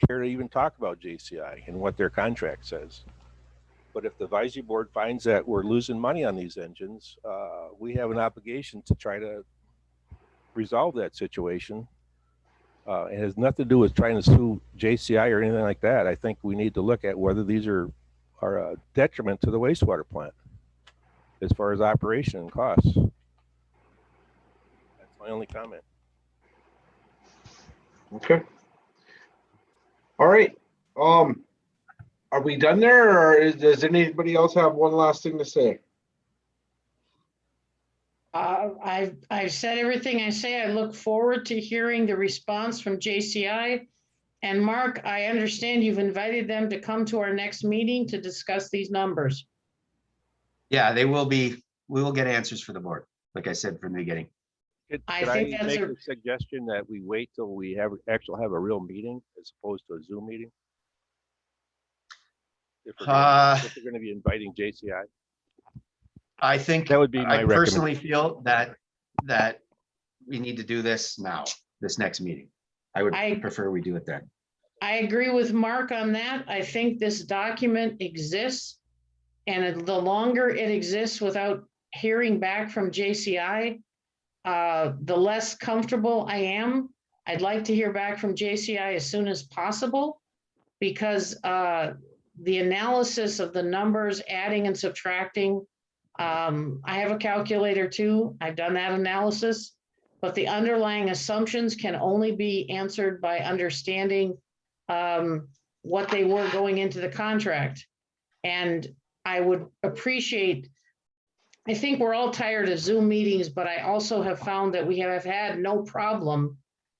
care to even talk about JCI and what their contract says. But if the advisory board finds that we're losing money on these engines, we have an obligation to try to resolve that situation. It has nothing to do with trying to sue JCI or anything like that. I think we need to look at whether these are a detriment to the wastewater plant as far as operation and costs. That's my only comment. Okay. All right. Are we done there, or does anybody else have one last thing to say? I've said everything I say. I look forward to hearing the response from JCI. And Mark, I understand you've invited them to come to our next meeting to discuss these numbers. Yeah, we will get answers for the board, like I said from the beginning. Could I I think that's make a- a suggestion that we wait till we actually have a real meeting as opposed to a Zoom meeting? If we're going to be inviting JCI. I think, That would be my I recommend. personally feel that we need to do this now, this next meeting. I would I- prefer we do it then. I agree with Mark on that. I think this document exists. And the longer it exists without hearing back from JCI, the less comfortable I am. I'd like to hear back from JCI as soon as possible because the analysis of the numbers, adding and subtracting, I have a calculator too. I've done that analysis, but the underlying assumptions can only be answered by understanding what they were going into the contract. And I would appreciate, I think we're all tired of Zoom meetings, but I also have found that we have had no problem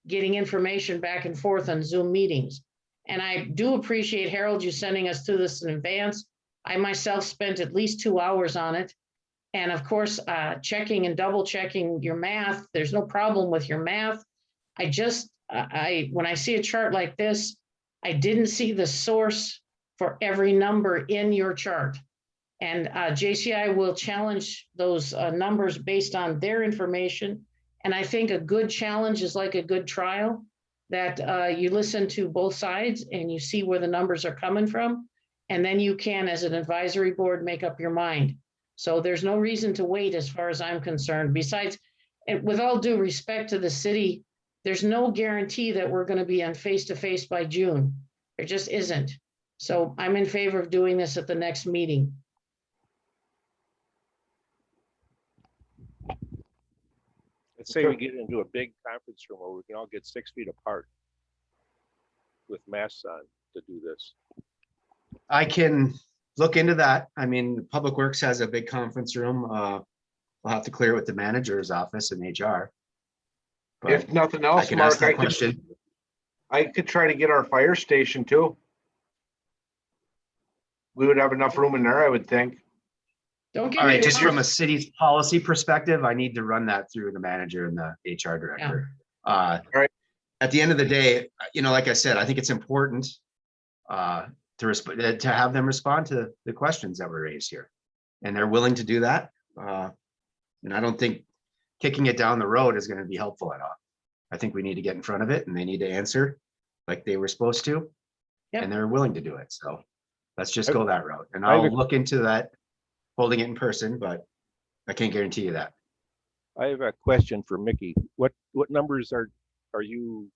getting information back and forth on Zoom meetings. And I do appreciate, Harold, you sending us to this in advance. I myself spent at least 2 hours on it. And of course, checking and double checking your math, there's no problem with your math. I just, when I see a chart like this, I didn't see the source for every number in your chart. And JCI will challenge those numbers based on their information. And I think a good challenge is like a good trial, that you listen to both sides and you see where the numbers are coming from. And then you can, as an advisory board, make up your mind. So there's no reason to wait as far as I'm concerned. Besides, and with all due respect to the city, there's no guarantee that we're going to be on face-to-face by June. There just isn't. So I'm in favor of doing this at the next meeting. Let's say we get into a big conference room where we can all get 6 feet apart with masks on to do this. I can look into that. I mean, Public Works has a big conference room. I'll have to clear it with the manager's office and HR. But If nothing I else, can ask Mark, that question. I could try to get our fire station too. We would have enough room in there, I would think. Don't get All me right, just wrong. from a city's policy perspective, I need to run that through the manager and the HR director. Right. At the end of the day, like I said, I think it's important to have them respond to the questions that were raised here. And they're willing to do that. And I don't think kicking it down the road is going to be helpful at all. I think we need to get in front of it and they need to answer like they were supposed to. Yep. And they're willing to do it. So let's just go that route. And I have I'll look into that, holding it in person, but I can't guarantee you that. I have a question for Mickey. What numbers are you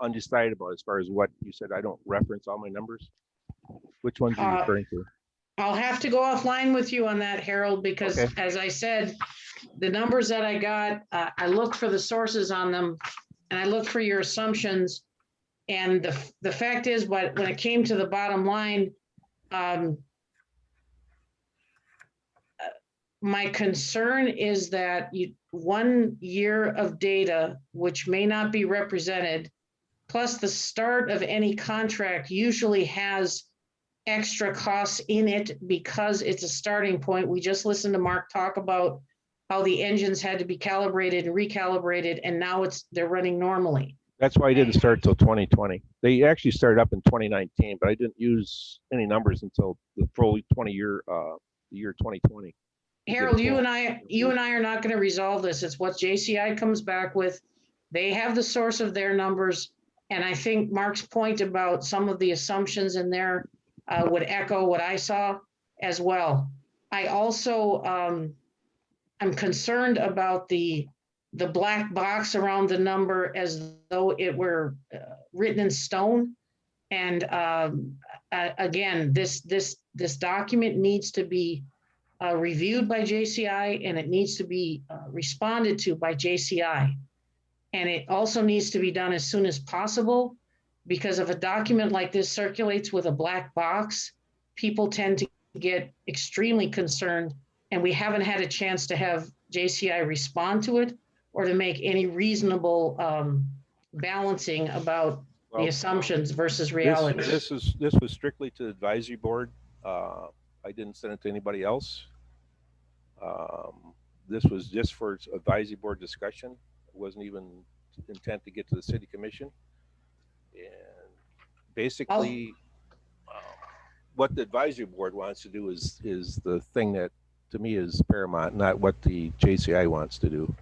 undecided about as far as what you said? I don't reference all my numbers. Which ones are you referring to? I'll have to go offline with you on that, Harold, because Okay. as I said, the numbers that I got, I looked for the sources on them and I looked for your assumptions. And the fact is, but when it came to the bottom line, my concern is that 1 year of data, which may not be represented, plus the start of any contract usually has extra costs in it because it's a starting point. We just listened to Mark talk about how the engines had to be calibrated and recalibrated, and now they're running normally. That's why I didn't start till 2020. They actually started up in 2019, but I didn't use any numbers until the full 20-year, the year 2020. Harold, you and I are not going to resolve this. It's what JCI comes back with. They have the source of their numbers. And I think Mark's point about some of the assumptions in there would echo what I saw as well. I also, I'm concerned about the black box around the number as though it were written in stone. And again, this document needs to be reviewed by JCI and it needs to be responded to by JCI. And it also needs to be done as soon as possible, because if a document like this circulates with a black box, people tend to get extremely concerned, and we haven't had a chance to have JCI respond to it or to make any reasonable balancing about the assumptions versus reality. This was strictly to the advisory board. I didn't send it to anybody else. This was just for advisory board discussion. It wasn't even intent to get to the city commission. And basically, what the advisory board wants to do is the thing that to me is paramount, not what the JCI wants to do.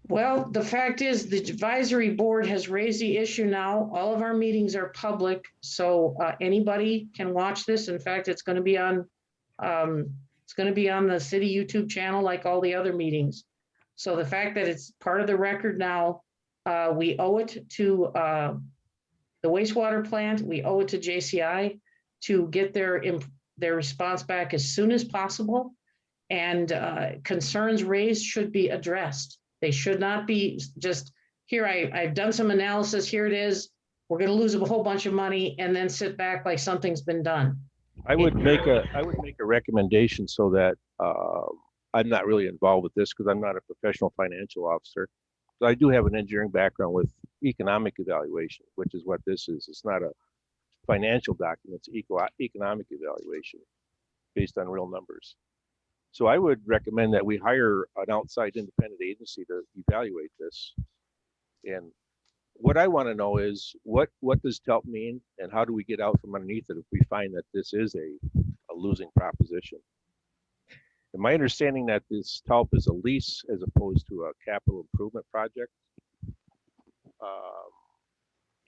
Well, the fact is, the advisory board has raised the issue now. All of our meetings are public, so anybody can watch this. In fact, it's going to be on the city YouTube channel like all the other meetings. So the fact that it's part of the record now, we owe it to the wastewater plant, we owe it to JCI to get their response back as soon as possible. And concerns raised should be addressed. They should not be just, here, I've done some analysis, here it is, we're gonna lose a whole bunch of money and then sit back like something's been done. I would make a recommendation so that I'm not really involved with this because I'm not a professional financial officer. So I do have an engineering background with economic evaluation, which is what this is. It's not a financial document, it's economic evaluation based on real numbers. So I would recommend that we hire an outside independent agency to evaluate this. And what I want to know is what does TELP mean and how do we get out from underneath it if we find that this is a losing proposition? And my understanding that this TELP is a lease as opposed to a capital improvement project.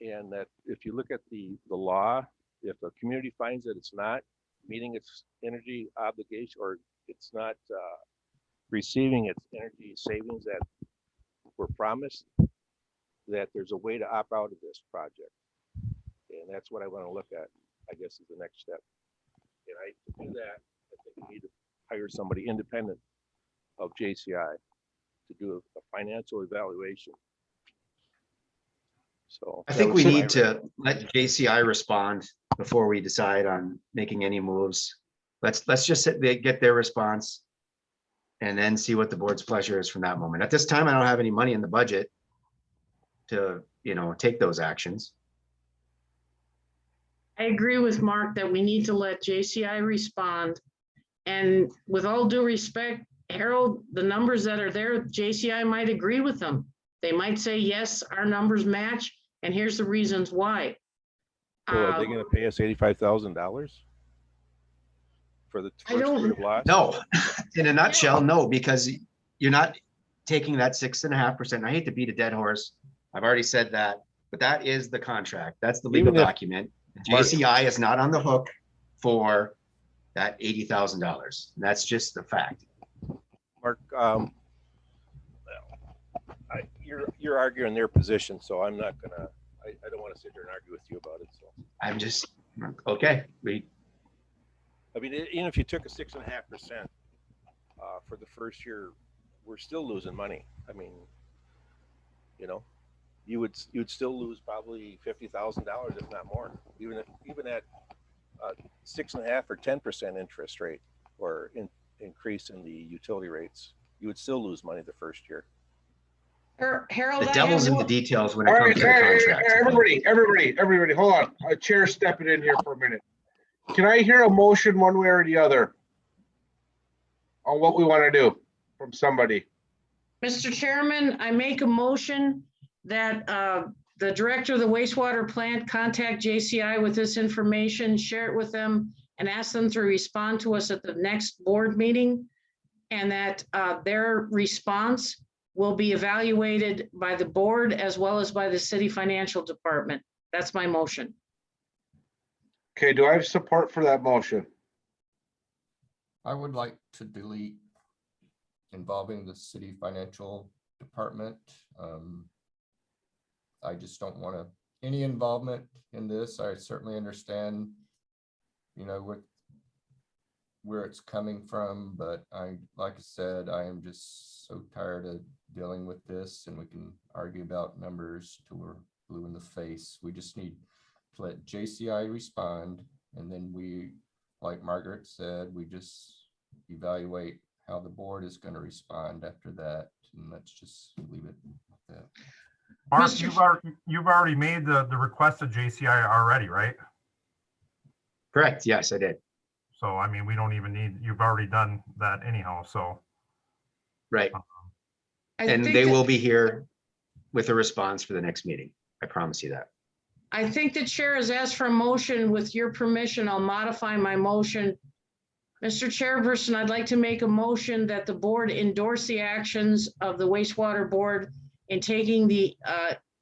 And that if you look at the law, if a community finds that it's not meeting its energy obligation or it's not receiving its energy savings that were promised, that there's a way to opt out of this project. And that's what I want to look at, I guess, is the next step. And to do that, I think we need to hire somebody independent of JCI to do a financial evaluation. So I think we need to let JCI respond before we decide on making any moves. Let's just get their response and then see what the board's pleasure is from that moment. At this time, I don't have any money in the budget to, take those actions. I agree with Mark that we need to let JCI respond. And with all due respect, Harold, the numbers that are there, JCI might agree with them. They might say, yes, our numbers match, and here's the reasons why. So are they going to pay us $85,000 for the first year of loss? No, in a nutshell, no, because you're not taking that 6.5%. I hate to beat a dead horse. I've already said that, but that is the contract. That's the legal document. JCI is not on the hook for that $80,000. That's just the fact. Mark, you're arguing their position, so I'm not gonna. I don't want to sit here and argue with you about it. So I'm just okay. I mean, even if you took a 6.5% for the first year, we're still losing money. I mean, you would still lose probably $50,000 if not more, even at 6.5 or 10% interest rate or increase in the utility rates, you would still lose money the first year. Harold, The devil's in the details when it All comes right, to the contract. everybody, hold on. A chair stepping in here for a minute. Can I hear a motion one way or the other on what we want to do from somebody? Mr. Chairman, I make a motion that the director of the wastewater plant contact JCI with this information, share it with them, and ask them to respond to us at the next board meeting, and that their response will be evaluated by the board as well as by the city financial department. That's my motion. Okay, do I have support for that motion? I would like to delete involving the city financial department. I just don't want any involvement in this. I certainly understand, where it's coming from, but like I said, I am just so tired of dealing with this, and we can argue about numbers till we're blue in the face. We just need to let JCI respond, and then we, like Margaret said, we just evaluate how the board is going to respond after that, and let's just leave it at that. Mark, you've already made the request to JCI already, right? Correct. Yes, I did. So, I mean, we don't even you've already done that anyhow, so. Right. I And think they that- will be here with a response for the next meeting. I promise you that. I think the chair has asked for a motion. With your permission, I'll modify my motion Mr. Chairperson, I'd like to make a motion that the board endorse the actions of the wastewater board in taking the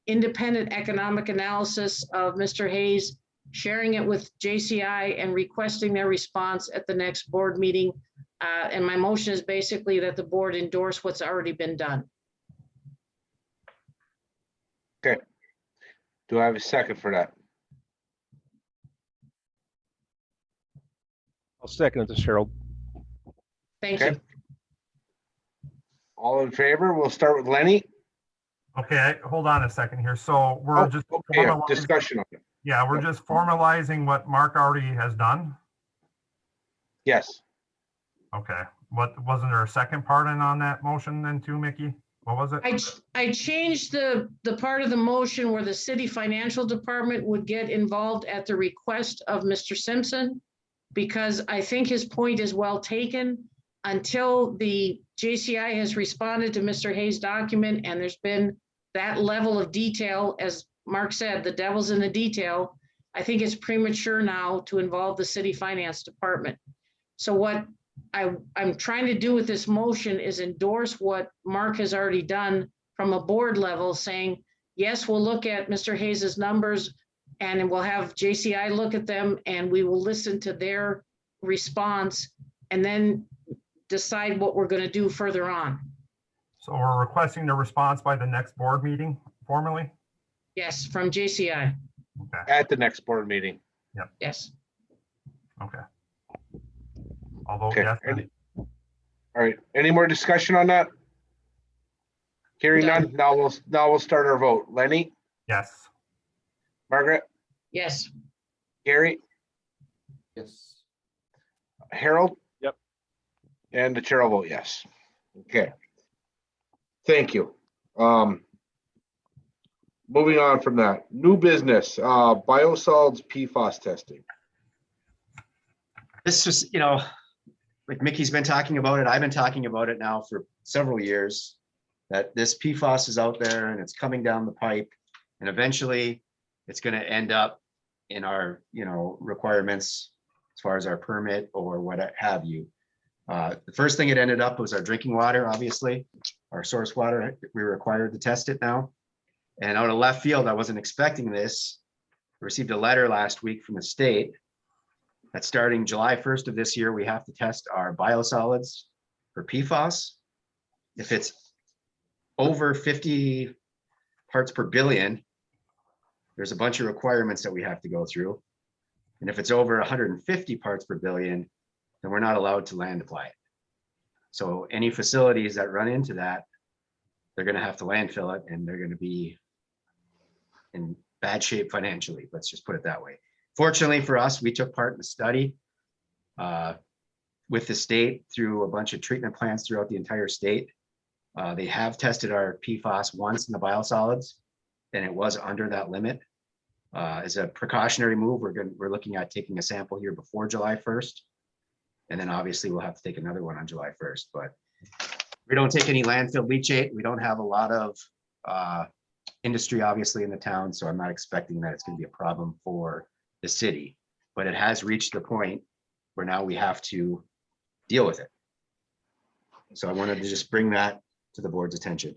independent economic analysis of Mr. Hayes, sharing it with JCI and requesting their response at the next board meeting. And my motion is basically that the board endorse what's already been done. Do I have a second for that? I'll second this, Harold. Thank Okay. you. All in favor? We'll start with Lenny. Okay, hold on a second here. So we're Oh, just okay, formalizing- discussion on it. yeah, we're just formalizing what Mark already has done. Yes. Okay, what, wasn't there a second part in on that motion then too, Mickey? What was it? I changed the part of the motion where the city financial department would get involved at the request of Mr. Simpson, because I think his point is well taken. Until the JCI has responded to Mr. Hayes' document and there's been that level of detail, as Mark said, the devil's in the detail, I think it's premature now to involve the city finance department. So what I'm trying to do with this motion is endorse what Mark has already done from a board level, saying, yes, we'll look at Mr. Hayes's numbers and we'll have JCI look at them and we will listen to their response and then decide what we're going to do further on. So we're requesting the response by the next board meeting formally? Yes, from JCI. Okay, At the next board meeting. Yes. okay. I'll vote Okay. yes. All right. Any more discussion on that? Hearing none. Now we'll start our vote. Lenny, Yes. Margaret, Yes. Gary, Yes. Harold? Yep. And the chair will vote yes. Okay. Thank you. Moving on from that, new business, biosolids PFAS testing. This was, like Mickey's been talking about it, I've been talking about it now for several years, that this PFAS is out there and it's coming down the pipe. And eventually it's going to end up in our, requirements as far as our permit or what have you. The first thing it ended up was our drinking water, obviously, our source water. We were required to test it now. And out of left field, I wasn't expecting this. I received a letter last week from the state that starting July 1st of this year, we have to test our biosolids for PFAS. If it's over 50 parts per billion, there's a bunch of requirements that we have to go through. And if it's over 150 parts per billion, then we're not allowed to land apply it. So any facilities that run into that, they're going to have to landfill it and they're going to be in bad shape financially. Let's just put it that way. Fortunately for us, we took part in the study with the state through a bunch of treatment plants throughout the entire state. They have tested our PFAS once in the biosolids, and it was under that limit. As a precautionary move, we're looking at taking a sample here before July 1st. And then obviously we'll have to take another one on July 1st, but we don't take any landfill leachate. We don't have a lot of industry, obviously, in the town. So I'm not expecting that it's going to be a problem for the city, but it has reached the point where now we have to deal with it. So I wanted to just bring that to the board's attention.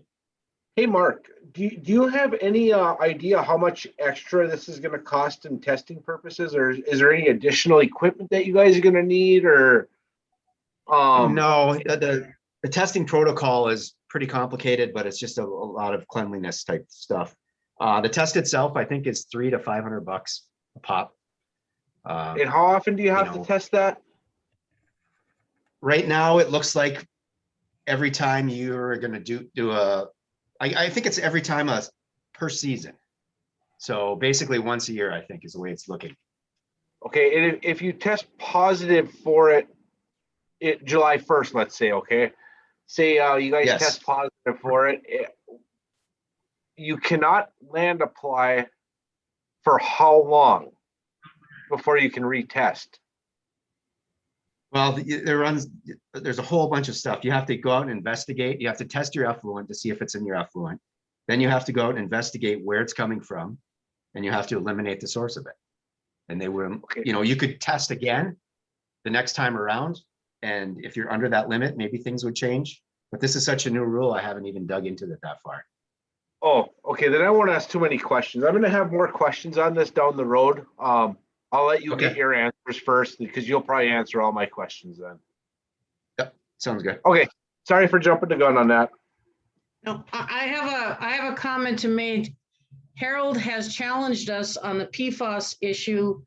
Hey, Mark, do you have any idea how much extra this is going to cost in testing purposes, or is there any additional equipment that you guys are going to need, or? No, the testing protocol is pretty complicated, but it's just a lot of cleanliness type stuff. The test itself, I think, is $300 to $500 a pop. And how often do you have to test that? Right now, it looks like every time you're going to do a, I think it's every time per season. So basically once a year, I think, is the way it's looking. Okay, and if you test positive for it July 1st, let's say, okay, say you guys Yes. test positive for it, you cannot land apply for how long before you can retest? Well, there's a whole bunch of stuff. You have to go out and investigate. You have to test your effluent to see if it's in your effluent. Then you have to go out and investigate where it's coming from, and you have to eliminate the source of it. And they will, Okay. you could test again the next time around, And if you're under that limit, maybe things would change. But this is such a new rule, I haven't even dug into it that far. Oh, okay, then I won't ask too many questions. I'm gonna have more questions on this down the road. I'll let you get Okay. your answers first because you'll probably answer all my questions then. Yep, sounds good. Okay, sorry for jumping the gun on that. No, I have a comment to make. Harold has challenged us on the PFAS issue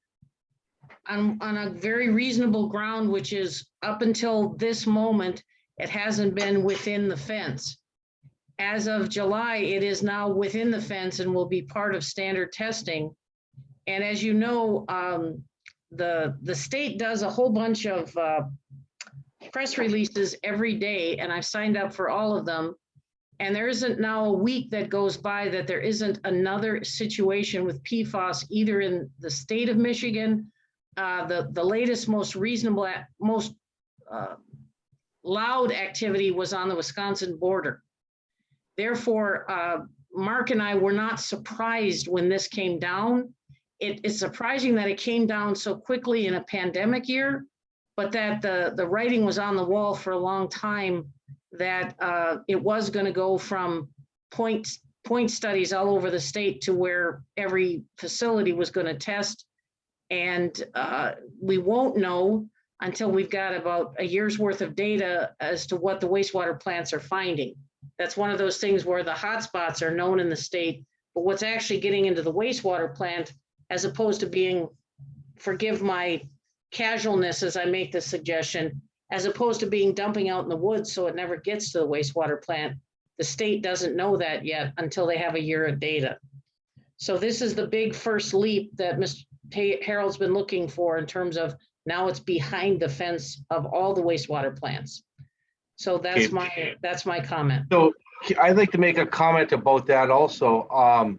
on a very reasonable ground, which is up until this moment, it hasn't been within the fence. As of July, it is now within the fence and will be part of standard testing. And as you know, the state does a whole bunch of press releases every day, and I've signed up for all of them. And there isn't now a week that goes by that there isn't another situation with PFAS, either in the state of Michigan, the latest, most reasonable, most loud activity was on the Wisconsin border. Therefore, Mark and I were not surprised when this came down. It's surprising that it came down so quickly in a pandemic year, but that the writing was on the wall for a long time, that it was going to go from point studies all over the state to where every facility was going to test. And we won't know until we've got about a year's worth of data as to what the wastewater plants are finding. That's one of those things where the hotspots are known in the state, but what's actually getting into the wastewater plant, as opposed to being, forgive my casualness as I make this suggestion, as opposed to being dumping out in the woods so it never gets to the wastewater plant. The state doesn't know that yet until they have a year of data. So this is the big first leap that Mr. Harold's been looking for, in terms of now it's behind the fence of all the wastewater plants. So that's my comment. So I'd like to make a comment about that also.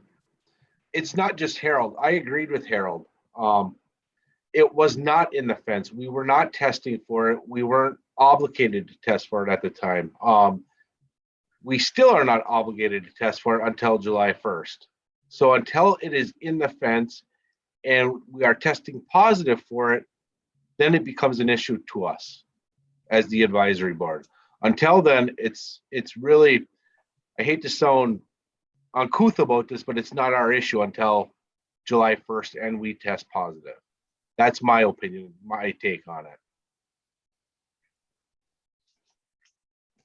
It's not just Harold. I agreed with Harold. It was not in the fence. We were not testing for it. We weren't obligated to test for it at the time. We still are not obligated to test for it until July 1st. So until it is in the fence and we are testing positive for it, then it becomes an issue to us as the advisory board. Until then, it's really, I hate to sound uncouth about this, but it's not our issue until July 1st and we test positive. That's my opinion, my take on it.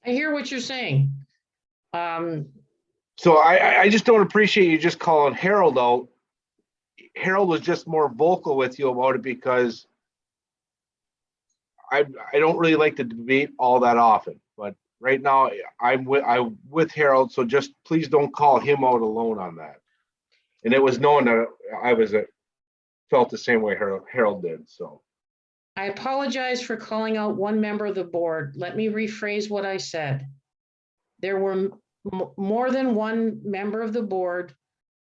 I hear what you're saying. So I just don't appreciate you just calling Harold out. Harold was just more vocal with you about it because I don't really like to debate all that often, but right now I'm with Harold, so just please don't call him out alone on that. And it was known that I was felt the same way Harold did. So I apologize for calling out one member of the board. Let me rephrase what I said. There were more than one member of the board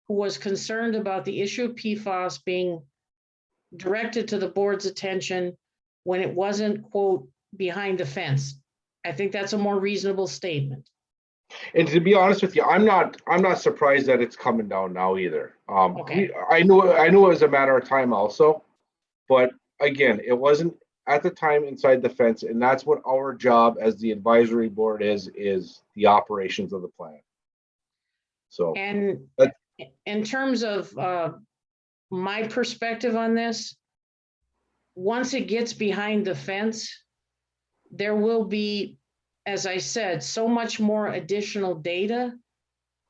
who was concerned about the issue of PFAS being directed to the board's attention when it wasn't, quote, behind the fence. I think that's a more reasonable statement. And to be honest with you, I'm not surprised that it's coming down now either. Okay. I knew it was a matter of time also, but again, it wasn't at the time inside the fence, and that's what our job as the advisory board is the operations of the plant. So, And in terms of my perspective on this, once it gets behind the fence, there will be, as I said, so much more additional data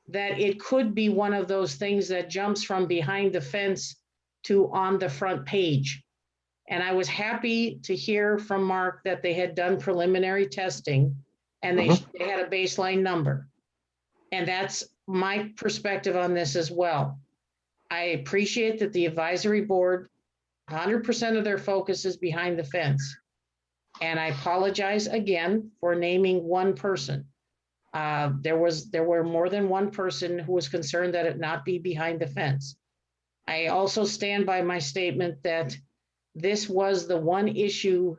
that it could be one of those things that jumps from behind the fence to on the front page. And I was happy to hear from Mark that they had done preliminary testing and they had a baseline number. And that's my perspective on this as well. I appreciate that the advisory board, 100% of their focus is behind the fence. And I apologize again for naming one person. There were more than one person who was concerned that it not be behind the fence. I also stand by my statement that this was the one issue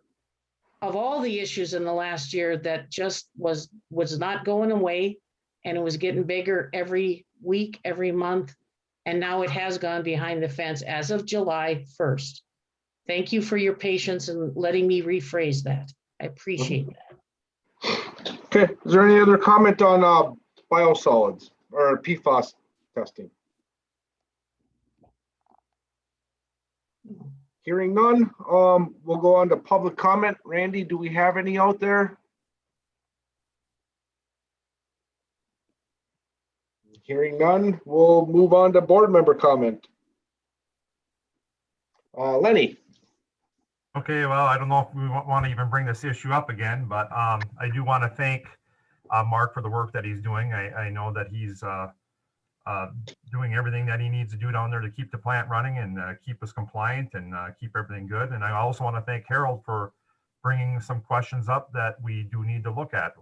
of all the issues in the last year that just was not going away, and it was getting bigger every week, every month, and now it has gone behind the fence as of July 1st. Thank you for your patience and letting me rephrase that. I appreciate that. Okay, is there any other comment on biosolids or PFAS testing? Hearing none, we'll go on to public comment. Randy, do we have any out there? Hearing none, we'll move on to board member comment. Lenny. Okay, well, I don't know if we want to even bring this issue up again, but I do want to thank Mark for the work that he's doing. I know that he's doing everything that he needs to do down there to keep the plant running and keep us compliant and keep everything good. And I also want to thank Harold for bringing some questions up that we do need to look at.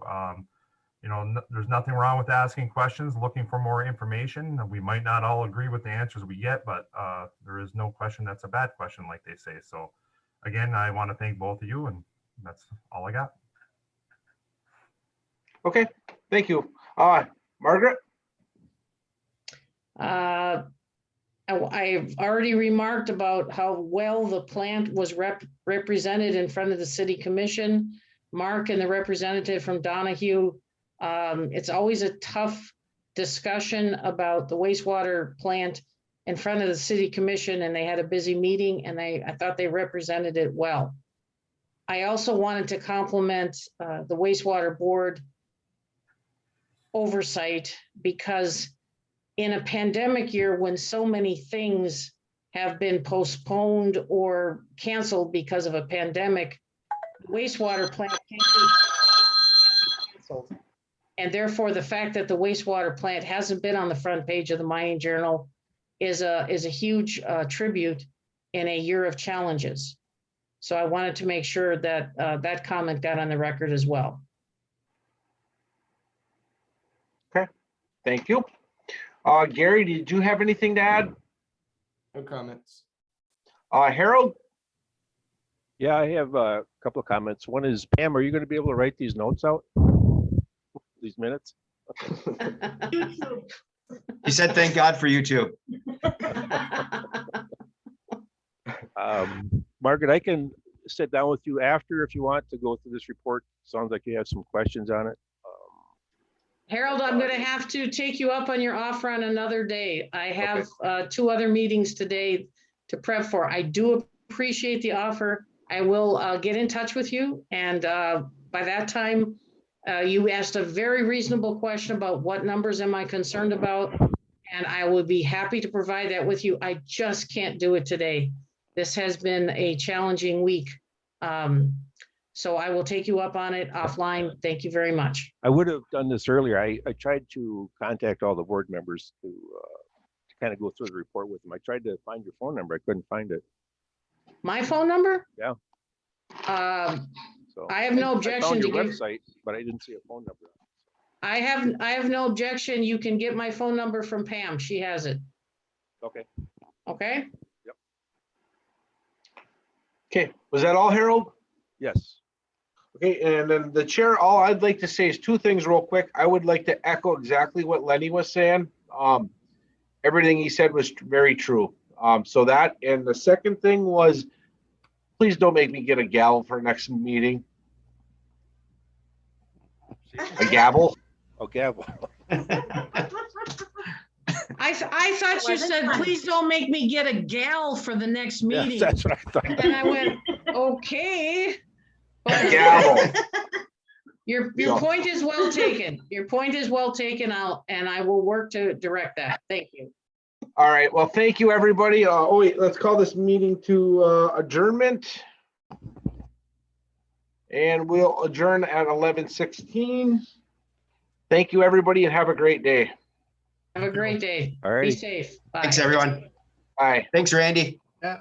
You know, there's nothing wrong with asking questions, looking for more information. We might not all agree with the answers we get, but there is no question that's a bad question, like they say. So again, I want to thank both of you, and that's all I got. Okay, thank you. Margaret? I've already remarked about how well the plant was represented in front of the city commission. Mark and the representative from Donahue. It's always a tough discussion about the wastewater plant in front of the city commission, and they had a busy meeting, and I thought they represented it well. I also wanted to compliment the wastewater board oversight, because in a pandemic year when so many things have been postponed or canceled because of a pandemic, the wastewater plant can't be canceled. And therefore, the fact that the wastewater plant hasn't been on the front page of the Mining Journal is a huge tribute in a year of challenges. So I wanted to make sure that that comment got on the record as well. Thank you. Gary, did you have anything to add? No comments. Harold? Yeah, I have a couple of comments. One is, Pam, are you going to be able to write these notes out? These minutes? He said, thank God for you too. Margaret, I can sit down with you after if you want to go through this report. Sounds like you have some questions on it. Harold, I'm going to have to take you up on your offer on another day. I have 2 other meetings today to prep for. I do appreciate the offer. I will get in touch with you. And by that time, you asked a very reasonable question about what numbers am I concerned about? And I will be happy to provide that with you. I just can't do it today. This has been a challenging week. So I will take you up on it offline. Thank you very much. I would have done this earlier. I tried to contact all the board members to kind of go through the report with them. I tried to find your phone number. I couldn't find it. My phone number? Yeah. So I have no objection I found to your give. website, but I didn't see a phone number. I have no objection. You can get my phone number from Pam. She has it. Okay. Okay. Yep. Okay, was that all, Harold? Yes. Okay, and then the chair, all I'd like to say is 2 things real quick. I would like to echo exactly what Lenny was saying. Everything he said was very true. So that, and the second thing was, please don't make me get a gavel for next meeting. A gavel? Oh, gavel. I thought you said, please don't make me get a gal for the next meeting. Yes, that's what I thought. And I went, okay. But Gavel. your point is well taken. Your point is well taken out, and I will work to direct that. Thank you. All right, well, thank you, everybody. Oh wait, let's call this meeting to adjournment. And we'll adjourn at 11:16. Thank you, everybody, and have a great day. Have a great day. All right. Be safe. Bye. Thanks, everyone. Bye. Thanks, Randy. Yeah.